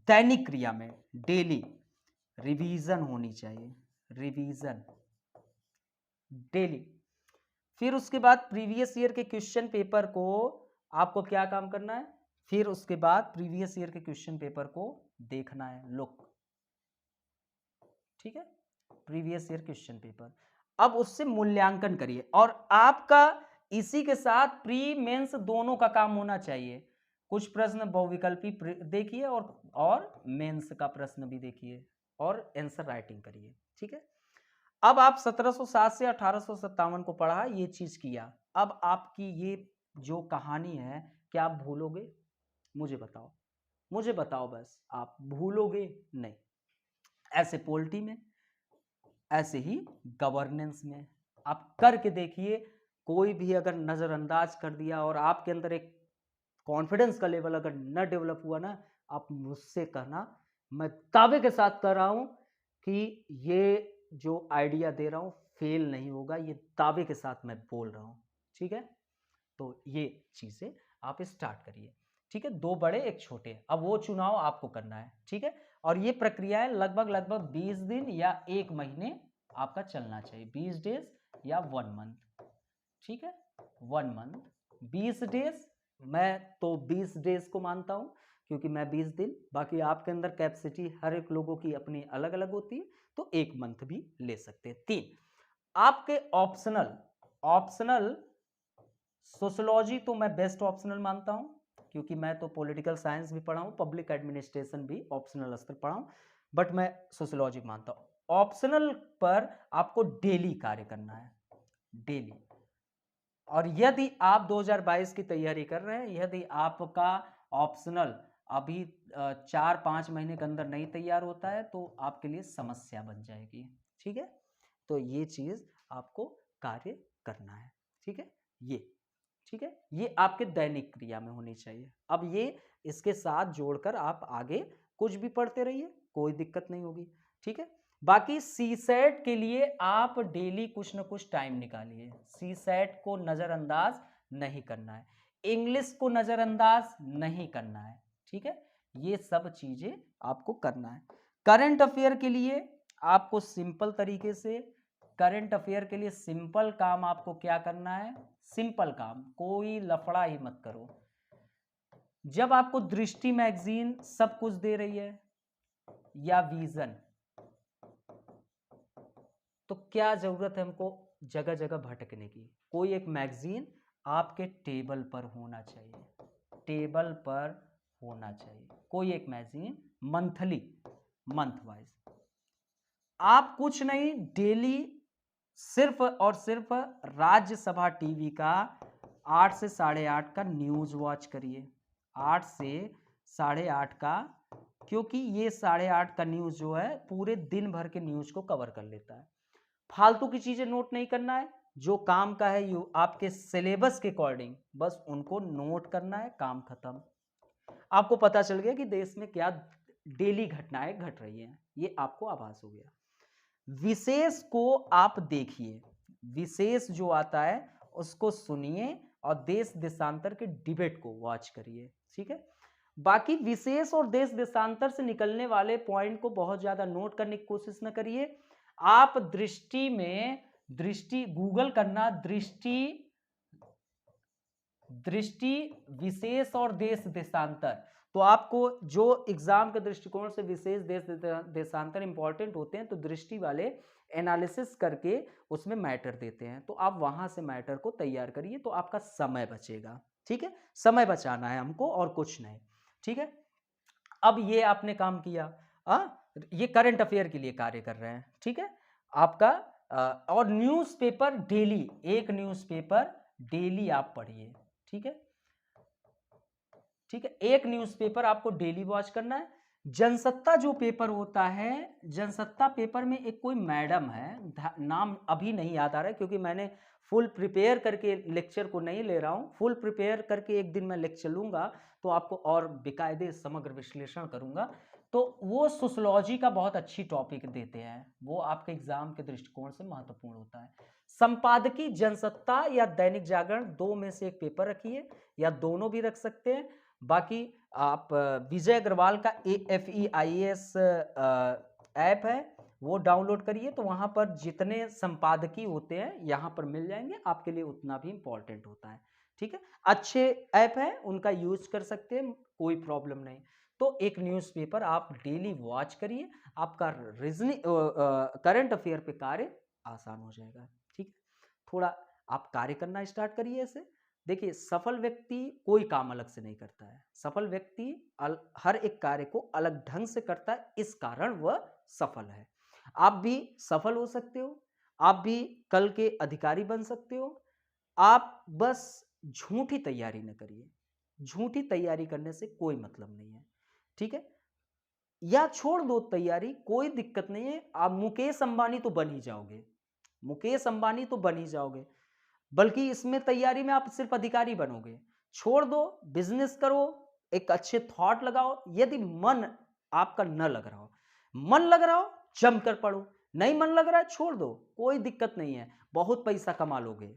दैनिक क्रिया में डेली रिवीजन होनी चाहिए, रिवीजन डेली। फिर उसके बाद प्रीवियस ईयर के क्वेश्चन पेपर को आपको क्या काम करना है, फिर उसके बाद प्रीवियस ईयर के क्वेश्चन पेपर को देखना है, लुक, ठीक है, प्रीवियस ईयर क्वेश्चन पेपर। अब उससे मूल्यांकन करिए और आपका इसी के साथ प्री मेंस दोनों का काम होना चाहिए। कुछ प्रश्न बहुविकल्पी देखिए और मेंस का प्रश्न भी देखिए और आंसर राइटिंग करिए, ठीक है। अब आप 1707 से 1857 को पढ़ा, ये चीज किया, अब आपकी ये जो कहानी है क्या आप भूलोगे, मुझे बताओ, मुझे बताओ बस, आप भूलोगे नहीं। ऐसे पॉलिटी में, ऐसे ही गवर्नेंस में आप करके देखिए। कोई भी अगर नजरअंदाज कर दिया और आपके अंदर एक कॉन्फिडेंस का लेवल अगर न डेवलप हुआ ना, आप मुझसे कहना, मैं दावे के साथ कह रहा हूं कि ये जो आइडिया दे रहा हूं फेल नहीं होगा, ये दावे के साथ मैं बोल रहा हूं, ठीक है। तो ये चीजें आप स्टार्ट करिए, ठीक है। 2 बड़े 1 छोटे, अब वो चुनाव आपको करना है, ठीक है। और ये प्रक्रियाएं लगभग 20 दिन या 1 महीने आपका चलना चाहिए, 20 डेज या 1 मंथ, ठीक है, 1 मंथ 20 डेज। मैं तो 20 डेज को मानता हूं क्योंकि मैं 20 दिन, बाकी आपके अंदर कैपेसिटी हर एक लोगों की अपनी अलग अलग होती है, तो 1 मंथ भी ले सकते हैं। 3 आपके ऑप्शनल सोशियोलॉजी तो मैं बेस्ट ऑप्शनल मानता हूं क्योंकि मैं तो पॉलिटिकल साइंस भी पढ़ा हूं, पब्लिक एडमिनिस्ट्रेशन भी ऑप्शनल स्तर पढ़ा हूं, बट मैं सोशियोलॉजी मानता हूं। ऑप्शनल पर आपको डेली कार्य करना है, डेली। और यदि आप 2022 की तैयारी कर रहे हैं, यदि आपका ऑप्शनल अभी 4-5 महीने के अंदर नहीं तैयार होता है तो आपके लिए समस्या बन जाएगी, ठीक है। तो ये चीज आपको कार्य करना है, ठीक है, ये ठीक है, ये आपके दैनिक क्रिया में होनी चाहिए। अब ये इसके साथ जोड़कर आप आगे कुछ भी पढ़ते रहिए, कोई दिक्कत नहीं होगी, ठीक है। बाकी सीसेट के लिए आप डेली कुछ ना कुछ टाइम निकालिए, सीसेट को नजरअंदाज नहीं करना है, इंग्लिश को नजरअंदाज नहीं करना है, ठीक है। ये सब चीजें आपको करना है। करंट अफेयर के लिए आपको सिंपल तरीके से, करंट अफेयर के लिए सिंपल काम आपको क्या करना है, सिंपल काम, कोई लफड़ा ही मत करो। जब आपको दृष्टि मैगजीन सब कुछ दे रही है या विजन, तो क्या जरूरत है हमको जगह जगह भटकने की। कोई एक मैगजीन आपके टेबल पर होना चाहिए, टेबल पर होना चाहिए कोई एक मैगजीन, मंथली, मंथ वाइज। आप कुछ नहीं, डेली सिर्फ और सिर्फ राज्यसभा टीवी का 8 से 8:30 का न्यूज वॉच करिए, 8 से 8:30 का, क्योंकि ये 8:30 का न्यूज जो है पूरे दिन भर के न्यूज को कवर कर लेता है। फालतू की चीजें नोट नहीं करना है, जो काम का है यू आपके सिलेबस के अकॉर्डिंग बस उनको नोट करना है, काम खत्म। आपको पता चल गया कि देश में क्या डेली घटनाएं घट रही हैं, ये आपको आभास हो गया। विशेष को आप देखिए, विशेष जो आता है उसको सुनिए और देश देशांतर के डिबेट को वॉच करिए, ठीक है। बाकी विशेष और देश देशांतर से निकलने वाले पॉइंट को बहुत ज्यादा नोट करने की कोशिश न करिए। आप दृष्टि में, दृष्टि गूगल करना, दृष्टि विशेष और देश देशांतर, तो आपको जो एग्जाम के दृष्टिकोण से विशेष देश देशांतर इंपॉर्टेंट होते हैं तो दृष्टि वाले एनालिसिस करके उसमें मैटर देते हैं, तो आप वहां से मैटर को तैयार करिए तो आपका समय बचेगा, ठीक है। समय बचाना है हमको और कुछ नहीं, ठीक है। अब ये आपने काम किया, ये करंट अफेयर के लिए कार्य कर रहे हैं, ठीक है आपका। और न्यूज़पेपर डेली, एक न्यूज़पेपर डेली आप पढ़िए, ठीक है। ठीक है, एक न्यूज़पेपर आपको डेली वॉच करना है। जनसत्ता जो पेपर होता है, जनसत्ता पेपर में एक कोई मैडम है, नाम अभी नहीं याद आ रहा है क्योंकि मैंने फुल प्रिपेयर करके लेक्चर को नहीं ले रहा हूँ। फुल प्रिपेयर करके एक दिन मैं लेक्चर लूँगा तो आपको और बेकायदे समग्र विश्लेषण करूँगा। तो वो सोशलॉजी का बहुत अच्छी टॉपिक देते हैं, वो आपके एग्जाम के दृष्टिकोण से महत्वपूर्ण होता है। संपादकीय जनसत्ता या दैनिक जागरण, दो में से एक पेपर रखिए या दोनों भी रख सकते हैं। बाकी आप विजय अग्रवाल का AFEIAS ऐप है वो डाउनलोड करिए, तो वहां पर जितने संपादकीय होते हैं यहाँ पर मिल जाएंगे, आपके लिए उतना भी इंपॉर्टेंट होता है। ठीक है, अच्छे ऐप है, उनका यूज कर सकते हैं, कोई प्रॉब्लम नहीं। तो एक न्यूज़पेपर आप डेली वॉच करिए, आपका रीजनिंग करंट अफेयर पे कार्य आसान हो जाएगा। ठीक, थोड़ा आप कार्य करना स्टार्ट करिए ऐसे। देखिए, सफल व्यक्ति कोई काम अलग से नहीं करता है, सफल व्यक्ति हर एक कार्य को अलग ढंग से करता है, इस कारण वह सफल है। आप भी सफल हो सकते हो, आप भी कल के अधिकारी बन सकते हो। आप बस झूठी तैयारी न करिए, झूठी तैयारी करने से कोई मतलब नहीं है। ठीक है, या छोड़ दो तैयारी, कोई दिक्कत नहीं है, आप मुकेश अंबानी तो बन ही जाओगे, मुकेश अंबानी तो बन ही जाओगे, बल्कि इसमें तैयारी में आप सिर्फ अधिकारी बनोगे। छोड़ दो, बिजनेस करो, एक अच्छे थॉट लगाओ। यदि मन आपका न लग रहा हो, मन लग रहा हो जमकर पढ़ो, नहीं मन लग रहा है छोड़ दो, कोई दिक्कत नहीं है, बहुत पैसा कमा लोगे,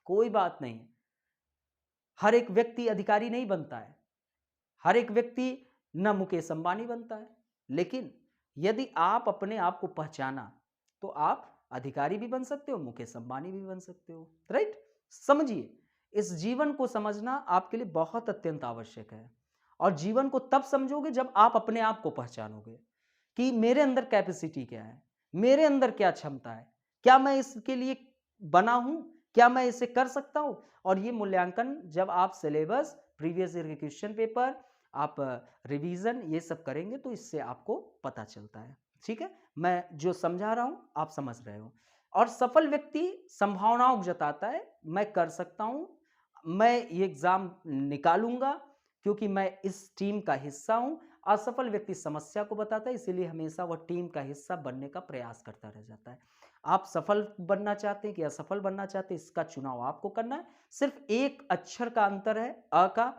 कोई बात नहीं। हर एक व्यक्ति अधिकारी नहीं बनता है, हर एक व्यक्ति न मुकेश अंबानी बनता है, लेकिन यदि आप अपने आप को पहचाना तो आप अधिकारी भी बन सकते हो, मुकेश अंबानी भी बन सकते हो। राइट, समझिए, इस जीवन को समझना आपके लिए बहुत अत्यंत आवश्यक है, और जीवन को तब समझोगे जब आप अपने आप को पहचानोगे कि मेरे अंदर कैपेसिटी क्या है, मेरे अंदर क्या क्षमता है, क्या मैं इसके लिए बना हूं, क्या मैं इसे कर सकता हूं। और ये मूल्यांकन जब आप सिलेबस, प्रीवियस ईयर के क्वेश्चन पेपर, आप रिवीजन ये सब करेंगे तो इससे आपको पता चलता है। ठीक है, मैं जो समझा रहा हूं आप समझ रहे हो। और सफल व्यक्ति संभावनाओं को जताता है, मैं कर सकता हूं, मैं ये एग्जाम निकालूंगा क्योंकि मैं इस टीम का हिस्सा हूं। असफल व्यक्ति समस्या को बताता है, इसीलिए हमेशा वह टीम का हिस्सा बनने का प्रयास करता रह जाता है। आप सफल बनना चाहते हैं कि असफल बनना चाहते हैं, इसका चुनाव आपको करना है। सिर्फ एक अक्षर का अंतर है, अ का।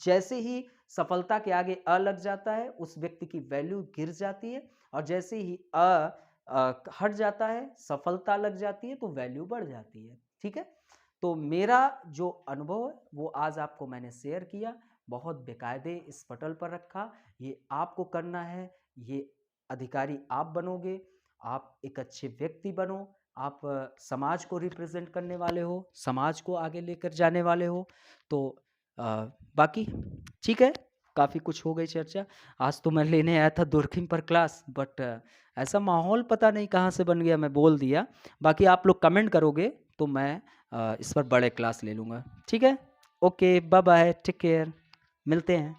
जैसे ही सफलता के आगे अ लग जाता है उस व्यक्ति की वैल्यू गिर जाती है, और जैसे ही हट जाता है, सफलता लग जाती है, तो वैल्यू बढ़ जाती है। ठीक है, तो मेरा जो अनुभव है वो आज आपको मैंने शेयर किया, बहुत बेकायदे इस पटल पर रखा। ये आपको करना है, ये अधिकारी आप बनोगे, आप एक अच्छे व्यक्ति बनो, आप समाज को रिप्रेजेंट करने वाले हो, समाज को आगे लेकर जाने वाले हो। तो बाकी ठीक है, काफ़ी कुछ हो गई चर्चा। आज तो मैं लेने आया था दुर्खिम पर क्लास, बट ऐसा माहौल पता नहीं कहाँ से बन गया, मैं बोल दिया। बाकी आप लोग कमेंट करोगे तो मैं इस पर बड़े क्लास ले लूँगा। ठीक है, okay, bye bye, take care, मिलते हैं।